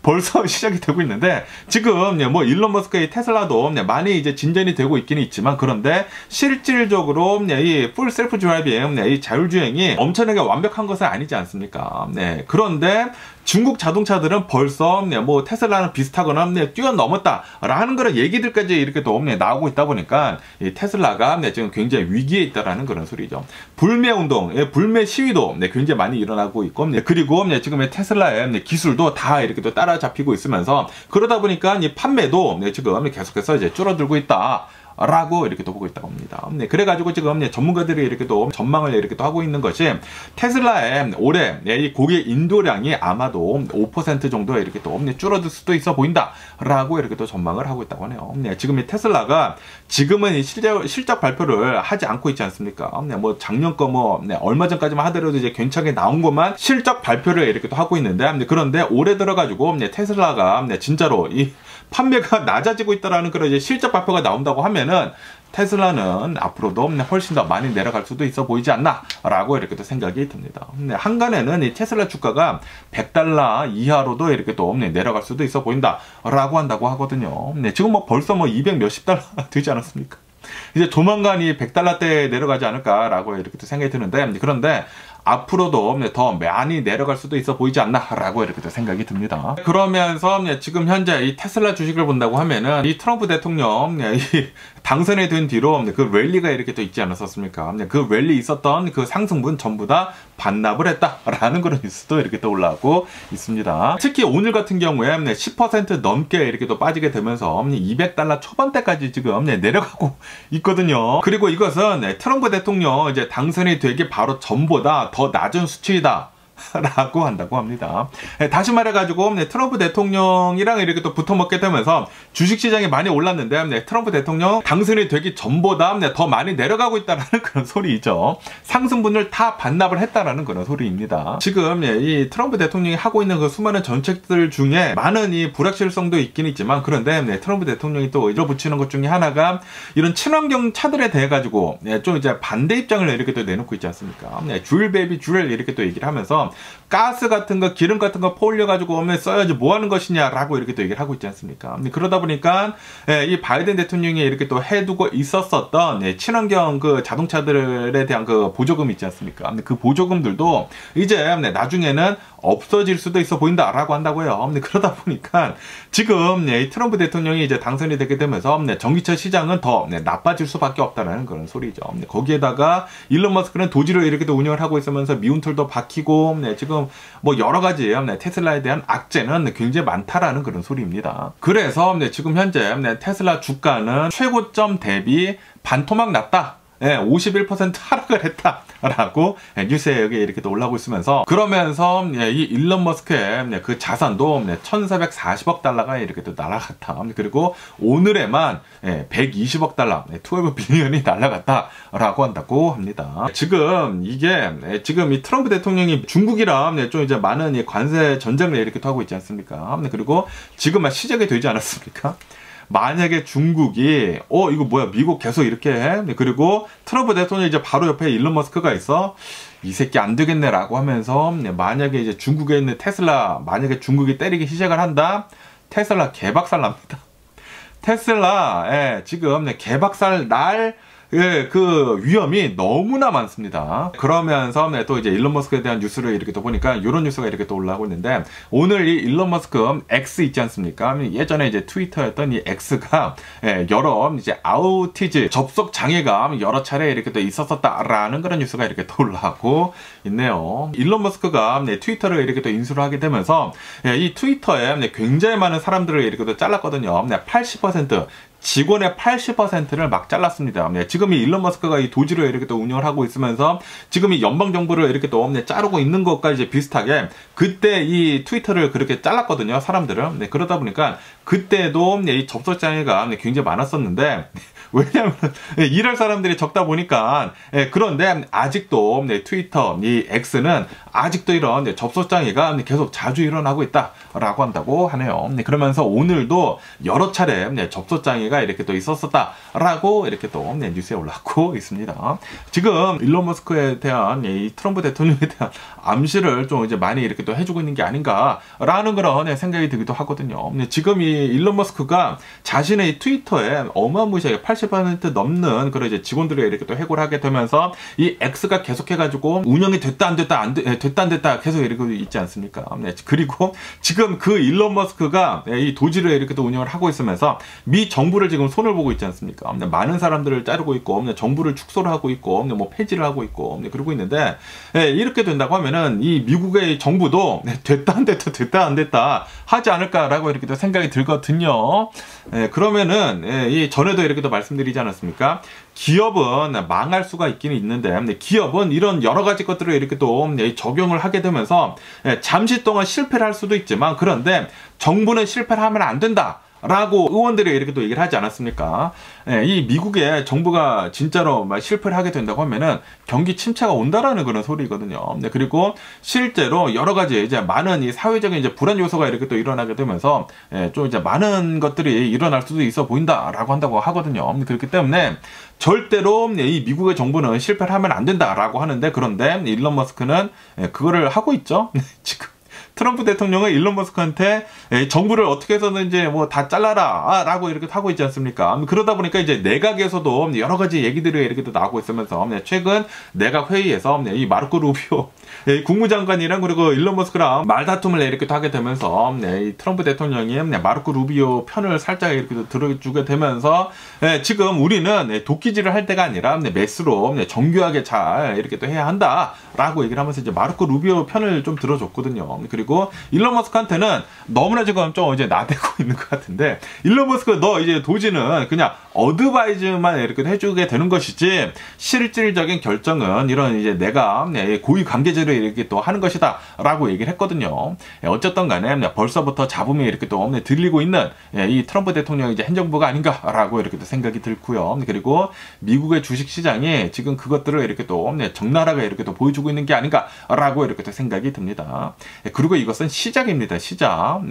벌써 시작이 되고 있는데 지금 뭐 일론 머스크의 테슬라도 많이 이제 진전이 되고 있기는 있지만 그런데 실질적으로 이 풀 셀프 드라이빙 이 자율주행이 엄청나게 완벽한 것은 아니지 않습니까? 그런데 중국 자동차들은 벌써 뭐 테슬라는 비슷하거나 뛰어넘었다라는 그런 얘기들까지 이렇게 또 나오고 있다 보니까 이 테슬라가 지금 굉장히 위기에 있다라는 그런 소리죠. 불매 운동, 불매 시위도 굉장히 많이 일어나고 있고 그리고 지금의 테슬라의 기술도 다 이렇게 또 따라잡히고 있으면서 그러다 보니까 이 판매도 지금 계속해서 이제 줄어들고 있다. 라고 이렇게 또 보고 있다고 합니다. 그래가지고 지금 전문가들이 이렇게 또 전망을 이렇게 또 하고 있는 것이 테슬라의 올해 이 고객 인도량이 아마도 5% 정도 이렇게 또 줄어들 수도 있어 보인다라고 이렇게 또 전망을 하고 있다고 하네요. 지금 이 테슬라가 지금은 이 실적 발표를 하지 않고 있지 않습니까? 뭐 작년 거 뭐 얼마 전까지만 하더라도 이제 괜찮게 나온 것만 실적 발표를 이렇게 또 하고 있는데 그런데 올해 들어가지고 테슬라가 진짜로 이 판매가 낮아지고 있다라는 그런 이제 실적 발표가 나온다고 하면은 테슬라는 앞으로도 훨씬 더 많이 내려갈 수도 있어 보이지 않나 라고 이렇게 또 생각이 듭니다. 한간에는 이 테슬라 주가가 $100 이하로도 이렇게 또 내려갈 수도 있어 보인다 라고 한다고 하거든요. 지금 뭐 벌써 뭐 200 몇십 달러 되지 않았습니까? 이제 조만간 이 $100대에 내려가지 않을까라고 이렇게 또 생각이 드는데 그런데 앞으로도 더 많이 내려갈 수도 있어 보이지 않나 라고 이렇게 또 생각이 듭니다. 그러면서 지금 현재 이 테슬라 주식을 본다고 하면은 이 트럼프 대통령 당선이 된 뒤로 그 랠리가 이렇게 또 있지 않았었습니까? 그 랠리 있었던 그 상승분 전부 다 반납을 했다라는 그런 뉴스도 이렇게 또 올라오고 있습니다. 특히 오늘 같은 경우에 10% 넘게 이렇게 또 빠지게 되면서 $200 초반대까지 지금 내려가고 있거든요. 그리고 이것은 트럼프 대통령 이제 당선이 되기 바로 전보다 더 낮은 수치이다. 라고 한다고 합니다. 다시 말해가지고 트럼프 대통령이랑 이렇게 또 붙어먹게 되면서 주식시장이 많이 올랐는데 트럼프 대통령 당선이 되기 전보다 더 많이 내려가고 있다는 그런 소리이죠. 상승분을 다 반납을 했다라는 그런 소리입니다. 지금 이 트럼프 대통령이 하고 있는 그 수많은 정책들 중에 많은 이 불확실성도 있긴 있지만 그런데 트럼프 대통령이 또 밀어붙이는 것 중에 하나가 이런 친환경 차들에 대해 가지고 좀 이제 반대 입장을 이렇게 또 내놓고 있지 않습니까? 줄 베이비 줄 이렇게 또 얘기를 하면서 가스 같은 거 기름 같은 거 퍼올려 가지고 오면 써야지 뭐 하는 것이냐라고 이렇게 또 얘기를 하고 있지 않습니까? 그러다 보니까 이 바이든 대통령이 이렇게 또 해두고 있었던 친환경 그 자동차들에 대한 그 보조금 있지 않습니까? 그 보조금들도 이제 나중에는 없어질 수도 있어 보인다라고 한다고요. 그러다 보니까 지금 이 트럼프 대통령이 이제 당선이 되게 되면서 전기차 시장은 더 나빠질 수밖에 없다라는 그런 소리죠. 거기에다가 일론 머스크는 도지로 이렇게 또 운영을 하고 있으면서 미운털도 박히고 지금 뭐 여러 가지 테슬라에 대한 악재는 굉장히 많다라는 그런 소리입니다. 그래서 지금 현재 테슬라 주가는 최고점 대비 반토막 났다. 51% 하락을 했다라고 뉴스에 여기 이렇게 또 올라오고 있으면서 그러면서 이 일론 머스크의 그 자산도 1,440억 달러가 이렇게 또 날아갔다. 그리고 오늘에만 120억 달러, 12 빌리언이 날아갔다라고 한다고 합니다. 지금 이게 지금 이 트럼프 대통령이 중국이랑 좀 이제 많은 이 관세 전쟁을 이렇게 또 하고 있지 않습니까? 그리고 지금 시작이 되지 않았습니까? 만약에 중국이 이거 뭐야 미국 계속 이렇게 해? 그리고 트럼프 대통령이 이제 바로 옆에 일론 머스크가 있어 이 새끼 안 되겠네 라고 하면서 만약에 이제 중국에 있는 테슬라 만약에 중국이 때리기 시작을 한다 테슬라 개박살 납니다. 테슬라 지금 개박살 날 그 위험이 너무나 많습니다. 그러면서 또 이제 일론 머스크에 대한 뉴스를 이렇게 또 보니까 이런 뉴스가 이렇게 또 올라오고 있는데 오늘 이 일론 머스크 X 있지 않습니까? 예전에 이제 트위터였던 이 X가 여러 이제 아우티즈 접속 장애가 여러 차례 이렇게 또 있었었다라는 그런 뉴스가 이렇게 또 올라오고 있네요. 일론 머스크가 트위터를 이렇게 또 인수를 하게 되면서 이 트위터에 굉장히 많은 사람들을 이렇게 또 잘랐거든요. 80% 직원의 80%를 막 잘랐습니다. 지금 이 일론 머스크가 이 도지를 이렇게 또 운영을 하고 있으면서 지금 이 연방 정부를 이렇게 또 자르고 있는 것과 이제 비슷하게 그때 이 트위터를 그렇게 잘랐거든요, 사람들은. 그러다 보니까 그때도 이 접속 장애가 굉장히 많았었는데 왜냐하면 일할 사람들이 적다 보니까. 그런데 아직도 트위터 이 X는 아직도 이런 접속 장애가 계속 자주 일어나고 있다라고 한다고 하네요. 그러면서 오늘도 여러 차례 접속 장애가 이렇게 또 있었었다라고 이렇게 또 뉴스에 올라오고 있습니다. 지금 일론 머스크에 대한 이 트럼프 대통령에 대한 암시를 좀 이제 많이 이렇게 또 해주고 있는 게 아닌가라는 그런 생각이 들기도 하거든요. 지금 이 일론 머스크가 자신의 트위터에 어마무시하게 80% 넘는 그런 이제 직원들이 이렇게 또 해고를 하게 되면서 이 X가 계속해가지고 운영이 됐다 안 됐다 계속 이러고 있지 않습니까? 그리고 지금 그 일론 머스크가 이 도지를 이렇게 또 운영을 하고 있으면서 미 정부를 지금 손을 보고 있지 않습니까? 많은 사람들을 자르고 있고 정부를 축소를 하고 있고 뭐 폐지를 하고 있고 그러고 있는데 이렇게 된다고 하면은 이 미국의 정부도 됐다 안 됐다 하지 않을까라고 이렇게 또 생각이 들거든요. 그러면은 이 전에도 이렇게 또 말씀드리지 않았습니까? 기업은 망할 수가 있기는 있는데 기업은 이런 여러 가지 것들을 이렇게 또 적용을 하게 되면서 잠시 동안 실패를 할 수도 있지만 그런데 정부는 실패를 하면 안 된다 라고 의원들이 이렇게 또 얘기를 하지 않았습니까? 이 미국의 정부가 진짜로 막 실패를 하게 된다고 하면은 경기 침체가 온다라는 그런 소리거든요. 그리고 실제로 여러 가지 이제 많은 이 사회적인 이제 불안 요소가 이렇게 또 일어나게 되면서 좀 이제 많은 것들이 일어날 수도 있어 보인다라고 한다고 하거든요. 그렇기 때문에 절대로 이 미국의 정부는 실패를 하면 안 된다라고 하는데 그런데 일론 머스크는 그거를 하고 있죠. 지금. 트럼프 대통령은 일론 머스크한테 정부를 어떻게 해서든지 뭐 다 잘라라 라고 이렇게 하고 있지 않습니까? 그러다 보니까 이제 내각에서도 여러 가지 얘기들이 이렇게 또 나오고 있으면서 최근 내각 회의에서 이 마르코 루비오 국무장관이랑 그리고 일론 머스크랑 말다툼을 이렇게 또 하게 되면서 이 트럼프 대통령이 마르코 루비오 편을 살짝 이렇게 또 들어주게 되면서 지금 우리는 도끼질을 할 때가 아니라 매스로 정교하게 잘 이렇게 또 해야 한다라고 얘기를 하면서 이제 마르코 루비오 편을 좀 들어줬거든요. 그리고 일론 머스크한테는 너무나 지금 좀 이제 나대고 있는 것 같은데 일론 머스크 너 이제 도지는 그냥 어드바이즈만 이렇게 해주게 되는 것이지 실질적인 결정은 이런 이제 내가 고위 관계자를 이렇게 또 하는 것이다 라고 얘기를 했거든요. 어쨌든 간에 벌써부터 잡음이 이렇게 또 들리고 있는 이 트럼프 대통령 이제 행정부가 아닌가라고 이렇게 또 생각이 들고요. 그리고 미국의 주식시장이 지금 그것들을 이렇게 또 적나라하게 이렇게 또 보여주고 있는 게 아닌가라고 이렇게 또 생각이 듭니다. 그리고 이것은 시작입니다. 시작.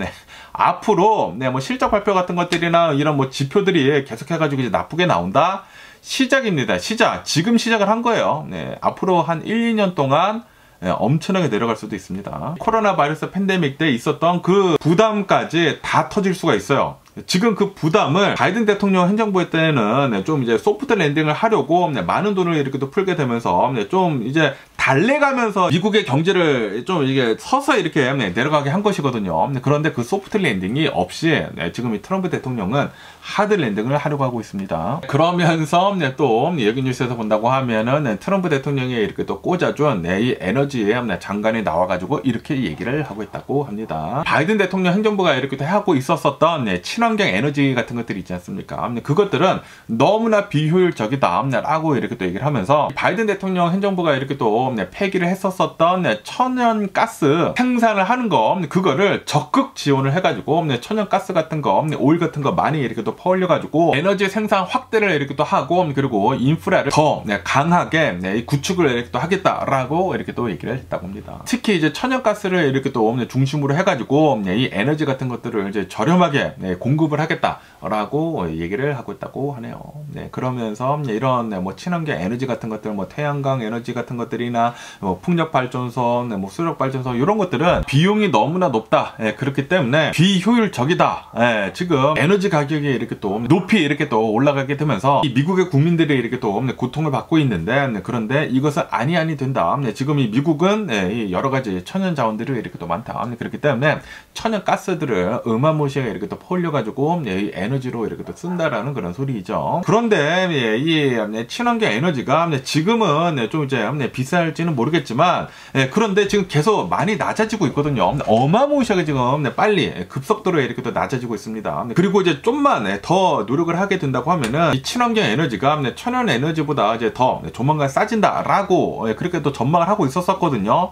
앞으로 뭐 실적 발표 같은 것들이나 이런 뭐 지표들이 계속해가지고 이제 나쁘게 나온다. 시작입니다. 시작. 지금 시작을 한 거예요. 앞으로 한 1, 2년 동안 엄청나게 내려갈 수도 있습니다. 코로나 바이러스 팬데믹 때 있었던 그 부담까지 다 터질 수가 있어요. 지금 그 부담을 바이든 대통령 행정부 때는 좀 이제 소프트 랜딩을 하려고 많은 돈을 이렇게 또 풀게 되면서 좀 이제 달래가면서 미국의 경제를 좀 이게 서서 이렇게 내려가게 한 것이거든요. 그런데 그 소프트 랜딩이 없이 지금 이 트럼프 대통령은 하드 랜딩을 하려고 하고 있습니다. 그러면서 또 여기 뉴스에서 본다고 하면은 트럼프 대통령이 이렇게 또 꽂아준 이 에너지 장관이 나와가지고 이렇게 얘기를 하고 있다고 합니다. 바이든 대통령 행정부가 이렇게 하고 있었던 친환경 에너지 같은 것들이 있지 않습니까? 그것들은 너무나 비효율적이다 라고 이렇게 또 얘기를 하면서 바이든 대통령 행정부가 이렇게 또 폐기를 했었던 천연가스 생산을 하는 거 그거를 적극 지원을 해가지고 천연가스 같은 거 오일 같은 거 많이 이렇게 또 퍼올려가지고 에너지 생산 확대를 이렇게 또 하고 그리고 인프라를 더 강하게 구축을 이렇게 또 하겠다라고 이렇게 또 얘기를 했다고 합니다. 특히 이제 천연가스를 이렇게 또 중심으로 해가지고 이 에너지 같은 것들을 이제 저렴하게 공급을 하겠다라고 얘기를 하고 있다고 하네요. 그러면서 이런 뭐 친환경 에너지 같은 것들 뭐 태양광 에너지 같은 것들이나 뭐 풍력 발전소, 뭐 수력 발전소 이런 것들은 비용이 너무나 높다. 그렇기 때문에 비효율적이다. 지금 에너지 가격이 이렇게 또 높이 이렇게 또 올라가게 되면서 이 미국의 국민들이 이렇게 또 고통을 받고 있는데 그런데 이것은 아니 된다. 지금 이 미국은 여러 가지 천연 자원들이 이렇게 또 많다. 그렇기 때문에 천연 가스들을 어마무시하게 이렇게 또 퍼올려가지고 이 에너지로 이렇게 또 쓴다라는 그런 소리이죠. 그런데 이 친환경 에너지가 지금은 좀 이제 비쌀 할지는 모르겠지만, 그런데 지금 계속 많이 낮아지고 있거든요. 어마무시하게 지금 빨리 급속도로 이렇게 또 낮아지고 있습니다. 그리고 이제 좀만 더 노력을 하게 된다고 하면은 이 친환경 에너지가 천연 에너지보다 이제 더 조만간 싸진다라고 그렇게 또 전망을 하고 있었거든요.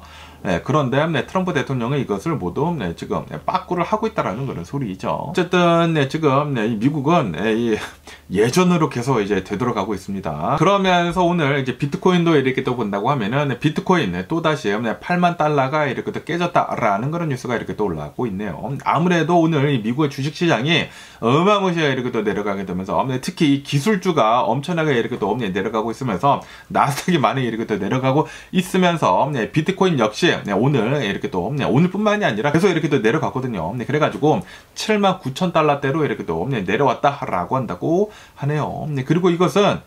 그런데 트럼프 대통령은 이것을 모두 지금 빠꾸를 하고 있다라는 그런 소리죠. 어쨌든 지금 미국은 예전으로 계속 이제 되돌아가고 있습니다. 그러면서 오늘 이제 비트코인도 이렇게 또 본다고 하면은 비트코인 또 다시 8만 달러가 이렇게 또 깨졌다라는 그런 뉴스가 이렇게 또 올라오고 있네요. 아무래도 오늘 미국의 주식시장이 어마무시하게 이렇게 또 내려가게 되면서 특히 이 기술주가 엄청나게 이렇게 또 내려가고 있으면서 나스닥이 많이 이렇게 또 내려가고 있으면서 비트코인 역시 오늘 이렇게 또 오늘뿐만이 아니라 계속 이렇게 또 내려갔거든요. 그래가지고 7만 9천 달러대로 이렇게 또 내려왔다라고 한다고 하네요. 그리고 이것은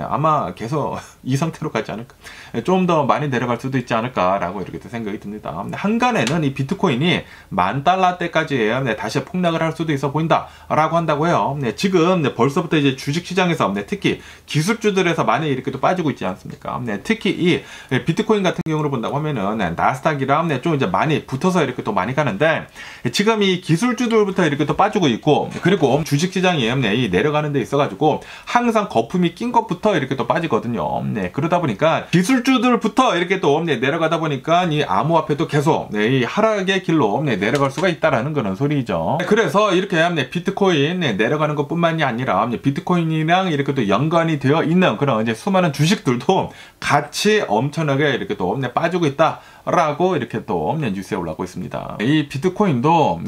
아마 계속 이 상태로 가지 않을까. 좀 더 많이 내려갈 수도 있지 않을까라고 이렇게 생각이 듭니다. 한간에는 이 비트코인이 10,000달러대까지 다시 폭락을 할 수도 있어 보인다라고 한다고 해요. 지금 벌써부터 이제 주식시장에서 특히 기술주들에서 많이 이렇게 또 빠지고 있지 않습니까? 특히 이 비트코인 같은 경우로 본다고 하면은 나스닥이랑 좀 이제 많이 붙어서 이렇게 또 많이 가는데 지금 이 기술주들부터 이렇게 또 빠지고 있고 그리고 주식시장이 이 내려가는 데 있어가지고 항상 거품이 낀 것부터 이렇게 또 빠지거든요. 그러다 보니까 기술주들부터 이렇게 또 내려가다 보니까 이 암호화폐도 계속 이 하락의 길로 내려갈 수가 있다라는 그런 소리죠. 그래서 이렇게 비트코인 내려가는 것뿐만이 아니라 비트코인이랑 이렇게 또 연관이 되어 있는 그런 이제 수많은 주식들도 같이 엄청나게 이렇게 또 빠지고 있다라고 이렇게 또 뉴스에 올라오고 있습니다. 이 비트코인도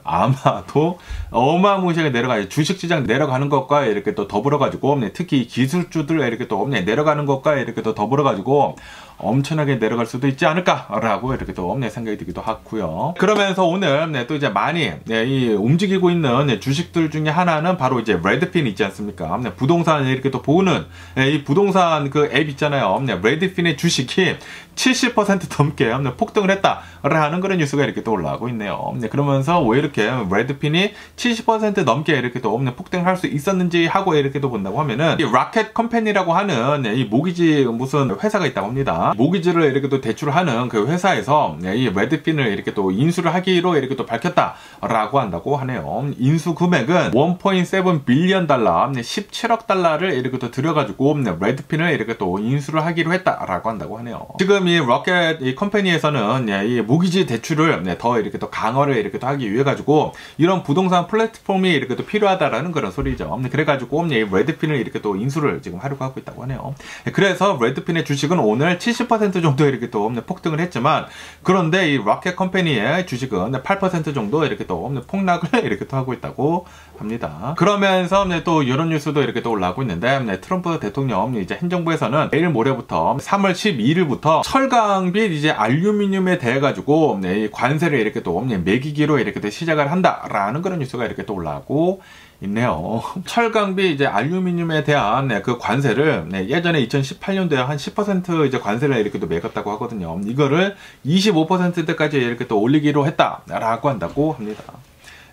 아마도 어마무시하게 내려가요. 주식시장 내려가는 것과 이렇게 또 더불어 가지고 특히 기술주들 이렇게 또 내려가는 것과 이렇게 또 더불어 가지고 엄청나게 내려갈 수도 있지 않을까라고 이렇게 또 생각이 들기도 하고요. 그러면서 오늘 또 이제 많이 이 움직이고 있는 주식들 중에 하나는 바로 이제 레드핀 있지 않습니까? 부동산 이렇게 또 보는 이 부동산 그 앱 있잖아요. 레드핀의 주식이 70% 넘게 폭등을 했다라는 그런 뉴스가 이렇게 또 올라오고 있네요. 그러면서 왜 이렇게 레드핀이 70% 넘게 이렇게 또 폭등할 수 있었는지 하고 이렇게 또 본다고 하면은 이 라켓 컴퍼니라고 하는 이 모기지 무슨 회사가 있다고 합니다. 모기지를 이렇게 또 대출하는 그 회사에서 이 레드핀을 이렇게 또 인수를 하기로 이렇게 또 밝혔다라고 한다고 하네요. 인수 금액은 1.7 빌리언 달러, 17억 달러를 이렇게 또 들여가지고 레드핀을 이렇게 또 인수를 하기로 했다라고 한다고 하네요. 지금 이 로켓 이 컴퍼니에서는 이 모기지 대출을 더 이렇게 또 강화를 이렇게 또 하기 위해 가지고 이런 부동산 플랫폼이 이렇게 또 필요하다라는 그런 소리죠. 그래가지고 이 레드핀을 이렇게 또 인수를 지금 하려고 하고 있다고 하네요. 그래서 레드핀의 주식은 오늘 70% 정도 이렇게 또 폭등을 했지만 그런데 이 로켓 컴퍼니의 주식은 8% 정도 이렇게 또 폭락을 이렇게 또 하고 있다고 합니다. 그러면서 또 이런 뉴스도 이렇게 또 올라오고 있는데 트럼프 대통령 이제 행정부에서는 내일 모레부터 3월 12일부터 철강 및 이제 알루미늄에 대해 가지고 관세를 이렇게 또 매기기로 이렇게 또 시작을 한다라는 그런 뉴스가 이렇게 또 올라오고 있네요. 철강 및 이제 알루미늄에 대한 그 관세를 예전에 2018년도에 한 10% 이제 관세를 이렇게 또 매겼다고 하거든요. 이거를 25%대까지 이렇게 또 올리기로 했다라고 한다고 합니다.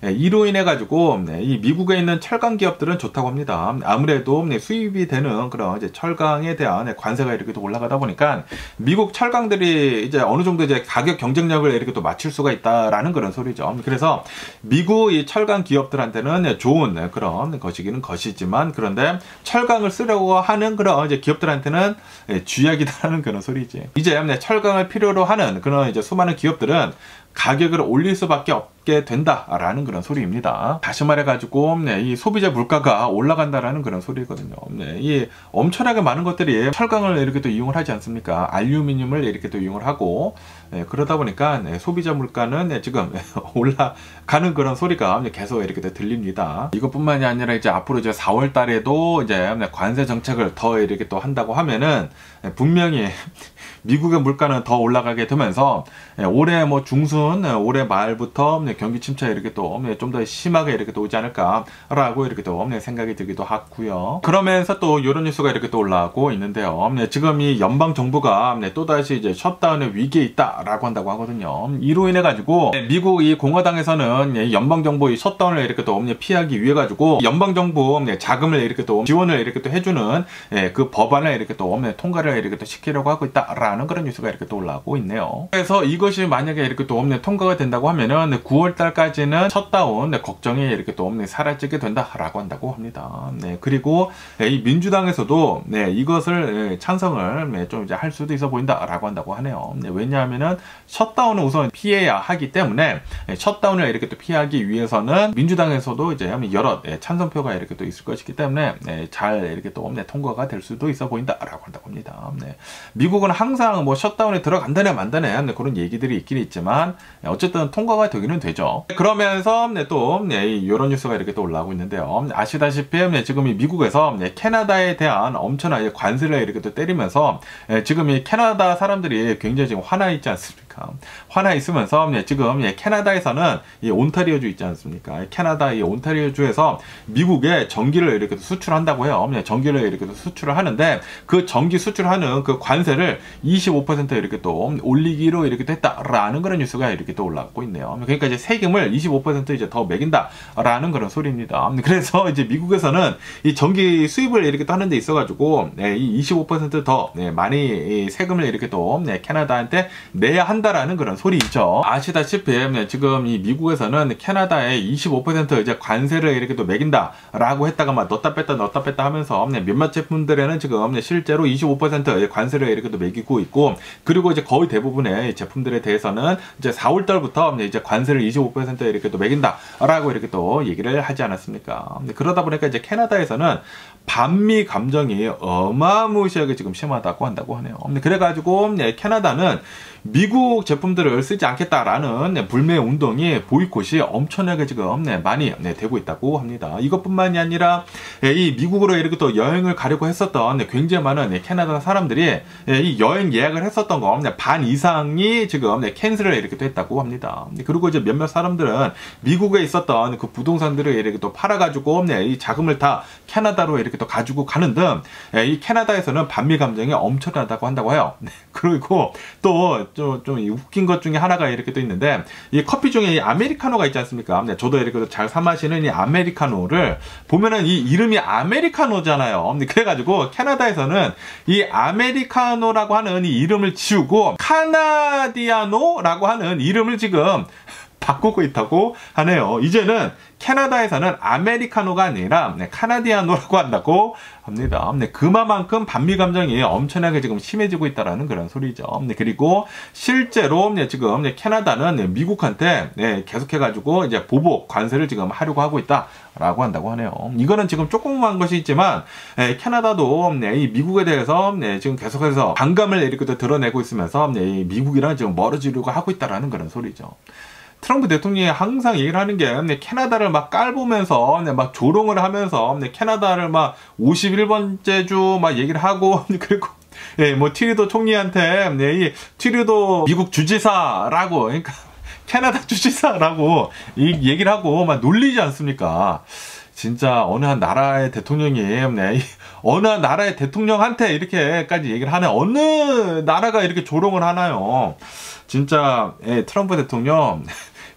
이로 인해 가지고 이 미국에 있는 철강 기업들은 좋다고 합니다. 아무래도 수입이 되는 그런 이제 철강에 대한 관세가 이렇게 또 올라가다 보니까 미국 철강들이 이제 어느 정도 이제 가격 경쟁력을 이렇게 또 맞출 수가 있다라는 그런 소리죠. 그래서 미국 이 철강 기업들한테는 좋은 그런 것이기는 것이지만 그런데 철강을 쓰려고 하는 그런 이제 기업들한테는 쥐약이다라는 그런 소리지. 이제 철강을 필요로 하는 그런 이제 수많은 기업들은 가격을 올릴 수밖에 없게 된다라는 그런 소리입니다. 다시 말해가지고 이 소비자 물가가 올라간다라는 그런 소리거든요. 이 엄청나게 많은 것들이 철강을 이렇게 또 이용을 하지 않습니까? 알루미늄을 이렇게 또 이용을 하고 그러다 보니까 소비자 물가는 지금 올라가는 그런 소리가 계속 이렇게 또 들립니다. 이것뿐만이 아니라 이제 앞으로 이제 4월 달에도 이제 관세 정책을 더 이렇게 또 한다고 하면은 분명히 미국의 물가는 더 올라가게 되면서 올해 뭐 중순 미국은 올해 말부터 경기 침체 이렇게 또 좀 더 심하게 이렇게 또 오지 않을까라고 이렇게 또 생각이 들기도 하고요. 그러면서 또 이런 뉴스가 이렇게 또 올라오고 있는데요. 지금 이 연방 정부가 또다시 이제 셧다운의 위기에 있다라고 한다고 하거든요. 이로 인해 가지고 미국 이 공화당에서는 연방 정부 이 셧다운을 이렇게 또 피하기 위해 가지고 연방 정부 자금을 이렇게 또 지원을 이렇게 또 해주는 그 법안을 이렇게 또 통과를 이렇게 또 시키려고 하고 있다라는 그런 뉴스가 이렇게 또 올라오고 있네요. 그래서 이것이 만약에 이렇게 또 통과가 된다고 하면은 9월 달까지는 셧다운 걱정이 이렇게 또 사라지게 된다라고 한다고 합니다. 그리고 이 민주당에서도 이것을 찬성을 좀 이제 할 수도 있어 보인다라고 한다고 하네요. 왜냐하면은 셧다운을 우선 피해야 하기 때문에 셧다운을 이렇게 또 피하기 위해서는 민주당에서도 이제 여러 찬성표가 이렇게 또 있을 것이기 때문에 잘 이렇게 또 통과가 될 수도 있어 보인다라고 한다고 합니다. 미국은 항상 뭐 셧다운에 들어간다네 만다네 그런 얘기들이 있긴 있지만 어쨌든 통과가 되기는 되죠. 그러면서 또 이런 뉴스가 이렇게 또 올라오고 있는데요. 아시다시피 지금 이 미국에서 캐나다에 대한 엄청난 관세를 이렇게 또 때리면서 지금 이 캐나다 사람들이 굉장히 지금 화나 있지 않습니까? 화나 있으면서 지금 캐나다에서는 이 온타리오주 있지 않습니까? 캐나다 이 온타리오주에서 미국에 전기를 이렇게 수출한다고 해요. 전기를 이렇게 수출을 하는데 그 전기 수출하는 그 관세를 25% 이렇게 또 올리기로 이렇게 됐다라는 그런 뉴스가 이렇게 또 올라오고 있네요. 그러니까 이제 세금을 25% 이제 더 매긴다라는 그런 소리입니다. 그래서 이제 미국에서는 이 전기 수입을 이렇게 또 하는 데 있어가지고 이 25%더 많이 세금을 이렇게 또 캐나다한테 내야 한다라는 그런 소리있죠. 아시다시피 지금 이 미국에서는 캐나다에 25% 이제 관세를 이렇게 또 매긴다라고 했다가 막 넣었다 뺐다 하면서 몇몇 제품들에는 지금 실제로 25% 관세를 이렇게 또 매기고 있고, 그리고 이제 거의 대부분의 제품들에 대해서는 이제 4월 달부터 이제 관세를 25% 이렇게 또 매긴다라고 이렇게 또 얘기를 하지 않았습니까? 그러다 보니까 이제 캐나다에서는 반미 감정이 어마무시하게 지금 심하다고 한다고 하네요. 그래가지고 캐나다는 미국 제품들을 쓰지 않겠다라는 불매 운동이 보이콧이 엄청나게 지금 많이 되고 있다고 합니다. 이것뿐만이 아니라 이 미국으로 이렇게 또 여행을 가려고 했었던 굉장히 많은 캐나다 사람들이 이 여행 예약을 했었던 거 반 이상이 지금 캔슬을 이렇게 또 했다고 합니다. 그리고 이제 몇몇 사람들은 미국에 있었던 그 부동산들을 이렇게 또 팔아가지고 이 자금을 다 캐나다로 이렇게 또 가지고 가는 등 이 캐나다에서는 반미 감정이 엄청나다고 한다고 해요. 그리고 또 좀 웃긴 것 중에 하나가 이렇게 또 있는데, 이 커피 중에 이 아메리카노가 있지 않습니까? 저도 이렇게 잘 사 마시는 이 아메리카노를 보면은 이 이름이 아메리카노잖아요. 그래가지고 캐나다에서는 이 아메리카노라고 하는 이 이름을 지우고 카나디아노라고 하는 이름을 지금 바꾸고 있다고 하네요. 이제는 캐나다에서는 아메리카노가 아니라 카나디아노라고 한다고 합니다. 그만큼 반미 감정이 엄청나게 지금 심해지고 있다라는 그런 소리죠. 그리고 실제로 지금 캐나다는 미국한테 계속해가지고 이제 보복 관세를 지금 하려고 하고 있다라고 한다고 하네요. 이거는 지금 조그만 것이 있지만 캐나다도 이 미국에 대해서 지금 계속해서 반감을 이렇게 또 드러내고 있으면서 이 미국이랑 지금 멀어지려고 하고 있다라는 그런 소리죠. 트럼프 대통령이 항상 얘기를 하는 게 캐나다를 막 깔보면서 막 조롱을 하면서 캐나다를 막 51번째 주 막 얘기를 하고, 그리고 뭐 트루도 총리한테 이 트루도 미국 주지사라고, 그러니까 캐나다 주지사라고 얘기를 하고 막 놀리지 않습니까? 진짜 어느 한 나라의 대통령이 어느 한 나라의 대통령한테 이렇게까지 얘기를 하네. 어느 나라가 이렇게 조롱을 하나요? 진짜 트럼프 대통령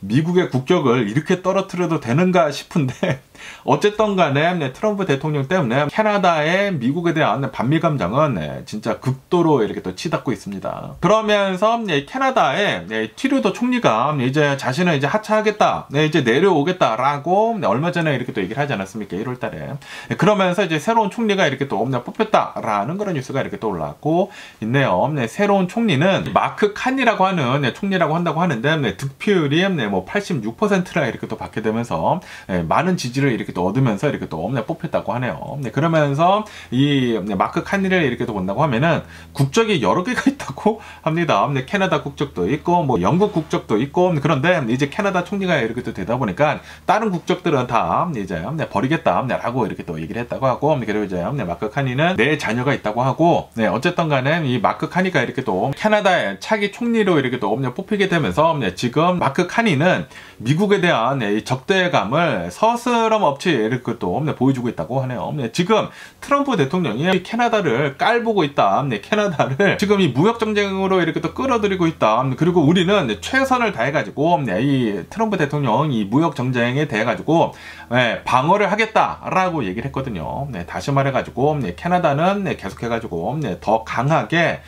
미국의 국격을 이렇게 떨어뜨려도 되는가 싶은데, 어쨌든 간에 트럼프 대통령 때문에 캐나다의 미국에 대한 반미 감정은 진짜 극도로 이렇게 또 치닫고 있습니다. 그러면서 캐나다의 트루도 총리가 이제 자신을 이제 하차하겠다, 이제 내려오겠다라고 얼마 전에 이렇게 또 얘기를 하지 않았습니까? 1월 달에. 그러면서 이제 새로운 총리가 이렇게 또 뽑혔다라는 그런 뉴스가 이렇게 또 올라왔고 있네요. 새로운 총리는 마크 칸이라고 하는 총리라고 한다고 하는데 득표율이 뭐 86%나 이렇게 또 받게 되면서 많은 지지를 지위를 이렇게 또 얻으면서 이렇게 또 뽑혔다고 하네요. 그러면서 이 마크 카니를 이렇게 또 본다고 하면은 국적이 여러 개가 있다고 합니다. 캐나다 국적도 있고 뭐 영국 국적도 있고 그런데 이제 캐나다 총리가 이렇게 또 되다 보니까 다른 국적들은 다 이제 버리겠다라고 이렇게 또 얘기를 했다고 하고 그리고 이제 마크 카니는 네 자녀가 있다고 하고 어쨌든 간에 이 마크 카니가 이렇게 또 캐나다의 차기 총리로 이렇게 또 뽑히게 되면서 지금 마크 카니는 미국에 대한 적대감을 서스럼 없이 이렇게 또 보여주고 있다고 하네요. 지금 트럼프 대통령이 캐나다를 깔보고 있다. 캐나다를 지금 이 무역 정쟁으로 이렇게 또 끌어들이고 있다. 그리고 우리는 최선을 다해가지고 이 트럼프 대통령 이 무역 정쟁에 대해가지고 방어를 하겠다라고 얘기를 했거든요. 다시 말해가지고 캐나다는 계속해가지고 더 강하게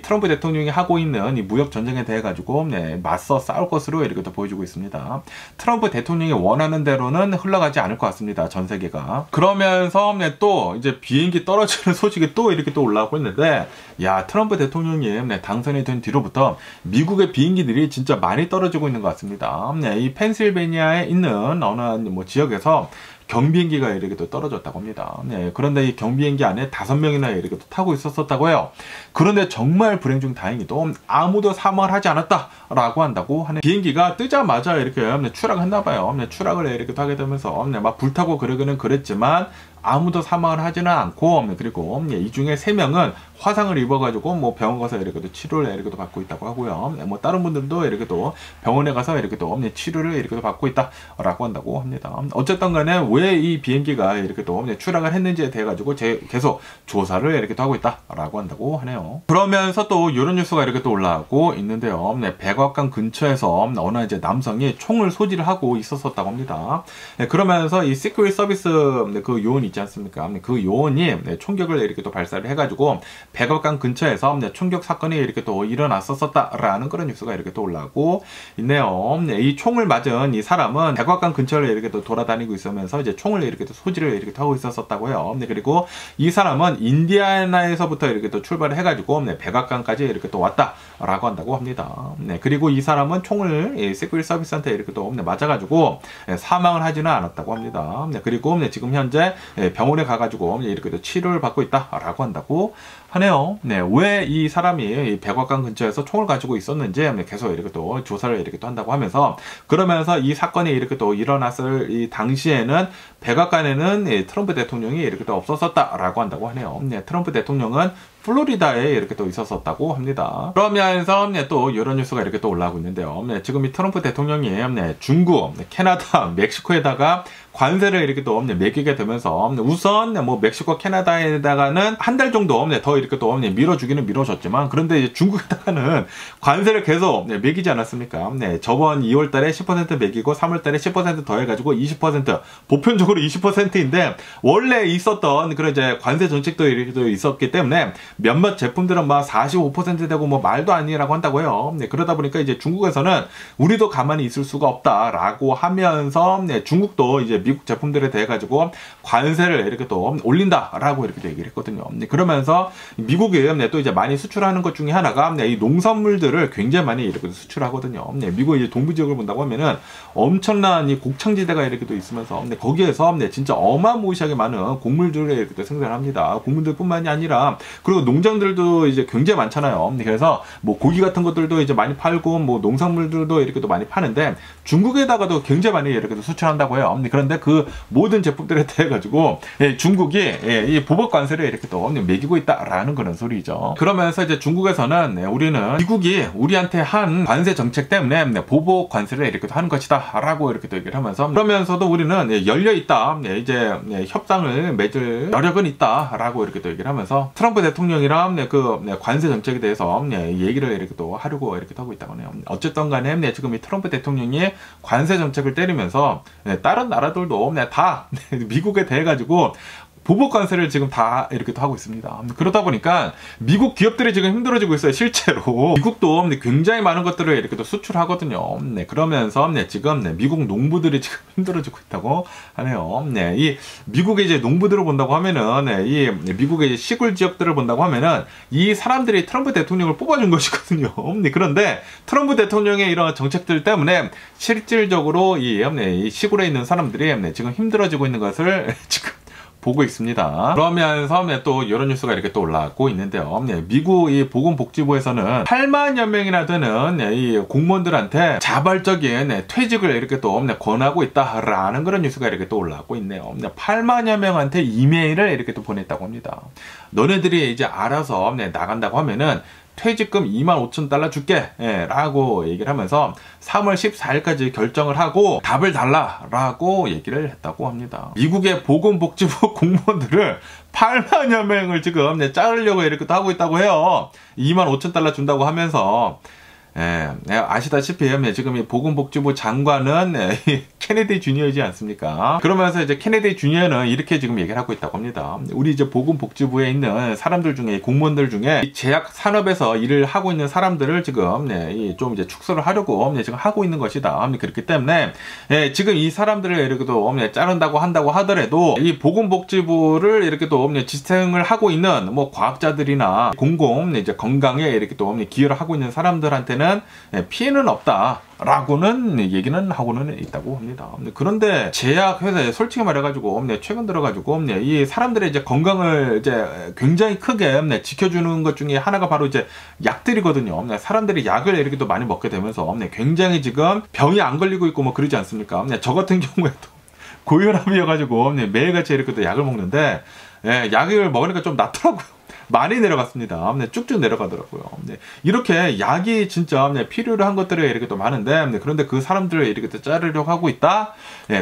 트럼프 대통령이 하고 있는 이 무역 전쟁에 대해가지고 맞서 싸울 것으로 이렇게 또 보여주고 있습니다. 트럼프 대통령이 원하는 대로는 흘러가지 않을 것 같습니다. 전 세계가. 그러면서 또 이제 비행기 떨어지는 소식이 또 이렇게 또 올라오고 있는데, 야, 트럼프 대통령이 당선이 된 뒤로부터 미국의 비행기들이 진짜 많이 떨어지고 있는 것 같습니다. 이 펜실베니아에 있는 어느 뭐 지역에서 경비행기가 이렇게 또 떨어졌다고 합니다. 그런데 이 경비행기 안에 5명이나 이렇게 또 타고 있었다고 해요. 그런데 정말 불행 중 다행히도 아무도 사망을 하지 않았다라고 한다고 하는 비행기가 뜨자마자 이렇게 추락을 했나 봐요. 추락을 이렇게 하게 되면서 막 불타고 그러기는 그랬지만 아무도 사망을 하지는 않고 그리고 이 중에 3명은 화상을 입어가지고 뭐 병원 가서 이렇게 또 치료를 이렇게 또 받고 있다고 하고요. 뭐 다른 분들도 이렇게 또 병원에 가서 이렇게 또 치료를 이렇게 또 받고 있다라고 한다고 합니다. 어쨌든 간에 왜 이 비행기가 이렇게 또 추락을 했는지에 대해 가지고 계속 조사를 이렇게 또 하고 있다라고 한다고 하네요. 그러면서 또 이런 뉴스가 이렇게 또 올라오고 있는데요. 백악관 근처에서 어느 이제 남성이 총을 소지를 하고 있었다고 합니다. 그러면서 이 시크릿 서비스 그 요원이 있지 않습니까? 그 요원이 총격을 이렇게 또 발사를 해가지고 백악관 근처에서 총격 사건이 이렇게 또 일어났었다라는 그런 뉴스가 이렇게 또 올라오고 있네요. 이 총을 맞은 이 사람은 백악관 근처를 이렇게 또 돌아다니고 있으면서 이제 총을 이렇게 또 소지를 이렇게 하고 있었다고요. 그리고 이 사람은 인디애나에서부터 이렇게 또 출발을 해가지고 백악관까지 이렇게 또 왔다라고 한다고 합니다. 그리고 이 사람은 총을 시크릿 서비스한테 이렇게 또 맞아가지고 사망을 하지는 않았다고 합니다. 그리고 지금 현재 병원에 가가지고 이렇게 또 치료를 받고 있다라고 한다고 하네요. 왜 이 사람이 백악관 근처에서 총을 가지고 있었는지 계속 이렇게 또 조사를 이렇게 또 한다고 하면서, 그러면서 이 사건이 이렇게 또 일어났을 이 당시에는 백악관에는 트럼프 대통령이 이렇게 또 없었다라고 한다고 하네요. 트럼프 대통령은 플로리다에 이렇게 또 있었다고 합니다. 그러면서 또 이런 뉴스가 이렇게 또 올라오고 있는데요. 지금 이 트럼프 대통령이 중국, 캐나다, 멕시코에다가 관세를 이렇게 또 매기게 되면서 우선 뭐 멕시코, 캐나다에다가는 한 달 정도 더 이렇게 또 밀어주기는 밀어줬지만, 그런데 이제 중국에다가는 관세를 계속 매기지 않았습니까? 저번 2월달에 10% 매기고 3월달에 10% 더해가지고 20%, 보편적으로 20%인데 원래 있었던 그런 이제 관세 정책도 이렇게 또 있었기 때문에 몇몇 제품들은 막 45% 되고 뭐 말도 아니라고 한다고 해요. 그러다 보니까 이제 중국에서는 우리도 가만히 있을 수가 없다라고 하면서 중국도 이제 미국 제품들에 대해 가지고 관세를 이렇게 또 올린다라고 이렇게 얘기를 했거든요. 그러면서 미국이 또 이제 많이 수출하는 것 중에 하나가 이 농산물들을 굉장히 많이 이렇게 수출하거든요. 미국 이제 동부 지역을 본다고 하면은 엄청난 이 곡창지대가 이렇게 또 있으면서 거기에서 진짜 어마무시하게 많은 곡물들을 이렇게 또 생산합니다. 곡물들뿐만이 아니라 그리고 농장들도 이제 굉장히 많잖아요. 그래서 뭐 고기 같은 것들도 이제 많이 팔고 뭐 농산물들도 이렇게 또 많이 파는데 중국에다가도 굉장히 많이 이렇게 또 수출한다고 해요. 그런데 그 모든 제품들에 대해 가지고 중국이 이 보복 관세를 이렇게 또 매기고 있다라는 그런 소리죠. 그러면서 이제 중국에서는 우리는 미국이 우리한테 한 관세 정책 때문에 보복 관세를 이렇게 또 하는 것이다라고 이렇게 또 얘기를 하면서, 그러면서도 우리는 열려 있다, 이제 협상을 맺을 여력은 있다라고 이렇게 또 얘기를 하면서 트럼프 대통령이랑 그 관세 정책에 대해서 얘기를 이렇게 또 하려고 이렇게 하고 있다고 하네요. 어쨌든 간에 지금 이 트럼프 대통령이 관세 정책을 때리면서 다른 나라들도 다 미국에 대해 가지고 보복 관세를 지금 다 이렇게 또 하고 있습니다. 그러다 보니까 미국 기업들이 지금 힘들어지고 있어요. 실제로 미국도 굉장히 많은 것들을 이렇게 또 수출하거든요. 네, 그러면서 지금 미국 농부들이 지금 힘들어지고 있다고 하네요. 네, 이 미국의 이제 농부들을 본다고 하면은 이 미국의 시골 지역들을 본다고 하면은 이 사람들이 트럼프 대통령을 뽑아준 것이거든요. 네, 그런데 트럼프 대통령의 이런 정책들 때문에 실질적으로 이 시골에 있는 사람들이 지금 힘들어지고 있는 것을 지금 보고 있습니다. 그러면서 또 이런 뉴스가 이렇게 또 올라오고 있는데요. 미국 이 보건복지부에서는 8만여 명이나 되는 이 공무원들한테 자발적인 퇴직을 이렇게 또 권하고 있다라는 그런 뉴스가 이렇게 또 올라오고 있네요. 8만여 명한테 이메일을 이렇게 또 보냈다고 합니다. 너네들이 이제 알아서 나간다고 하면은 퇴직금 25,000달러 줄게 라고 얘기를 하면서 3월 14일까지 결정을 하고 답을 달라라고 얘기를 했다고 합니다. 미국의 보건복지부 공무원들을 8만여 명을 지금 자르려고 이렇게 또 하고 있다고 해요. 25,000달러 준다고 하면서 아시다시피 지금 이 보건복지부 장관은 케네디 주니어이지 않습니까? 그러면서 이제 케네디 주니어는 이렇게 지금 얘기를 하고 있다고 합니다. 우리 이제 보건복지부에 있는 사람들 중에 공무원들 중에 제약 산업에서 일을 하고 있는 사람들을 지금 좀 이제 축소를 하려고 지금 하고 있는 것이다. 그렇기 때문에 지금 이 사람들을 이렇게 또 자른다고 한다고 하더라도 이 보건복지부를 이렇게 또 지탱을 하고 있는 뭐 과학자들이나 공공 이제 건강에 이렇게 또 기여를 하고 있는 사람들한테는 피해는 없다라고는 얘기는 하고는 있다고 합니다. 그런데 제약 회사에 솔직히 말해가지고 최근 들어가지고 이 사람들의 이제 건강을 이제 굉장히 크게 지켜주는 것 중에 하나가 바로 이제 약들이거든요. 사람들이 약을 이렇게 또 많이 먹게 되면서 굉장히 지금 병이 안 걸리고 있고 뭐 그러지 않습니까? 저 같은 경우에도 고혈압이어가지고 매일같이 이렇게 또 약을 먹는데 약을 먹으니까 좀 낫더라고요. 많이 내려갔습니다. 쭉쭉 내려가더라고요. 이렇게 약이 진짜 필요로 한 것들이 이렇게 또 많은데 그런데 그 사람들을 이렇게 또 자르려고 하고 있다.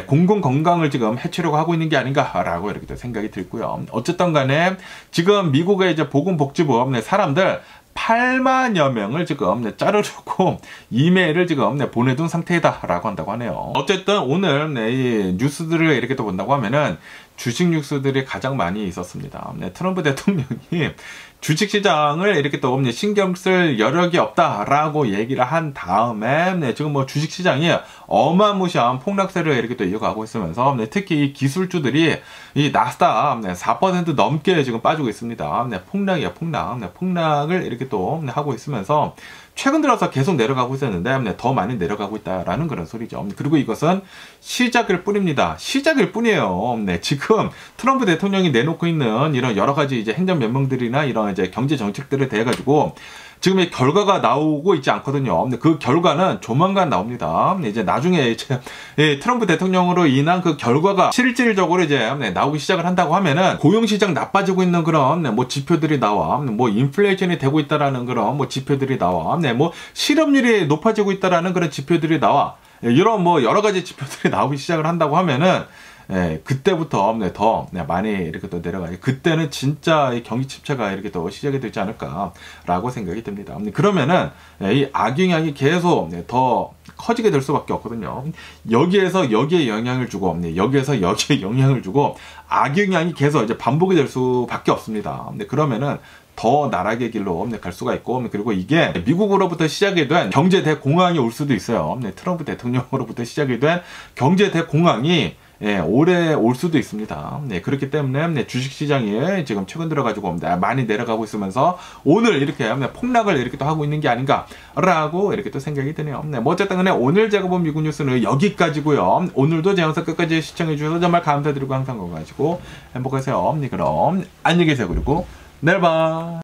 공공 건강을 지금 해치려고 하고 있는 게 아닌가라고 이렇게 또 생각이 들고요. 어쨌든 간에 지금 미국의 이제 보건복지부 사람들 8만여 명을 지금 자르려고 이메일을 지금 보내둔 상태이다라고 한다고 하네요. 어쨌든 오늘 이 뉴스들을 이렇게 또 본다고 하면은 주식 뉴스들이 가장 많이 있었습니다. 트럼프 대통령이 주식시장을 이렇게 또 신경 쓸 여력이 없다라고 얘기를 한 다음에 지금 뭐 주식시장이 어마무시한 폭락세를 이렇게 또 이어가고 있으면서 특히 이 기술주들이 이 나스닥 4% 넘게 지금 빠지고 있습니다. 폭락이야 폭락. 폭락을 이렇게 또 하고 있으면서 최근 들어서 계속 내려가고 있었는데 더 많이 내려가고 있다라는 그런 소리죠. 그리고 이것은 시작일 뿐입니다. 시작일 뿐이에요. 지금 트럼프 대통령이 내놓고 있는 이런 여러 가지 이제 행정명령들이나 이런 이제 경제 정책들에 대해 가지고 지금 이 결과가 나오고 있지 않거든요. 그 결과는 조만간 나옵니다. 이제 나중에 이제 트럼프 대통령으로 인한 그 결과가 실질적으로 이제 나오기 시작을 한다고 하면은 고용시장 나빠지고 있는 그런 뭐 지표들이 나와, 뭐 인플레이션이 되고 있다라는 그런 뭐 지표들이 나와, 뭐 실업률이 높아지고 있다라는 그런 지표들이 나와, 이런 뭐 여러 가지 지표들이 나오기 시작을 한다고 하면은 그때부터 더 많이 이렇게 또 내려가요. 그때는 진짜 이 경기 침체가 이렇게 또 시작이 되지 않을까라고 생각이 듭니다. 그러면은 이 악영향이 계속 더 커지게 될 수밖에 없거든요. 여기에서 여기에 영향을 주고 여기에서 여기에 영향을 주고 악영향이 계속 이제 반복이 될 수밖에 없습니다. 그러면은 더 나락의 길로 갈 수가 있고, 그리고 이게 미국으로부터 시작이 된 경제 대공황이 올 수도 있어요. 트럼프 대통령으로부터 시작이 된 경제 대공황이 올해 올 수도 있습니다. 그렇기 때문에 주식시장이 지금 최근 들어가지고 많이 내려가고 있으면서 오늘 이렇게 폭락을 이렇게 또 하고 있는 게 아닌가라고 이렇게 또 생각이 드네요. 뭐 어쨌든 간에 오늘 제가 본 미국 뉴스는 여기까지고요. 오늘도 제 영상 끝까지 시청해 주셔서 정말 감사드리고 항상 건강하시고 행복하세요. 그럼 안녕히 계세요. 그리고 내일 봐.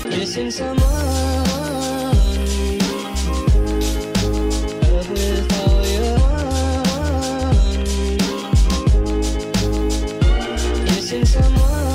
Missing someone. Love is all you want. summer.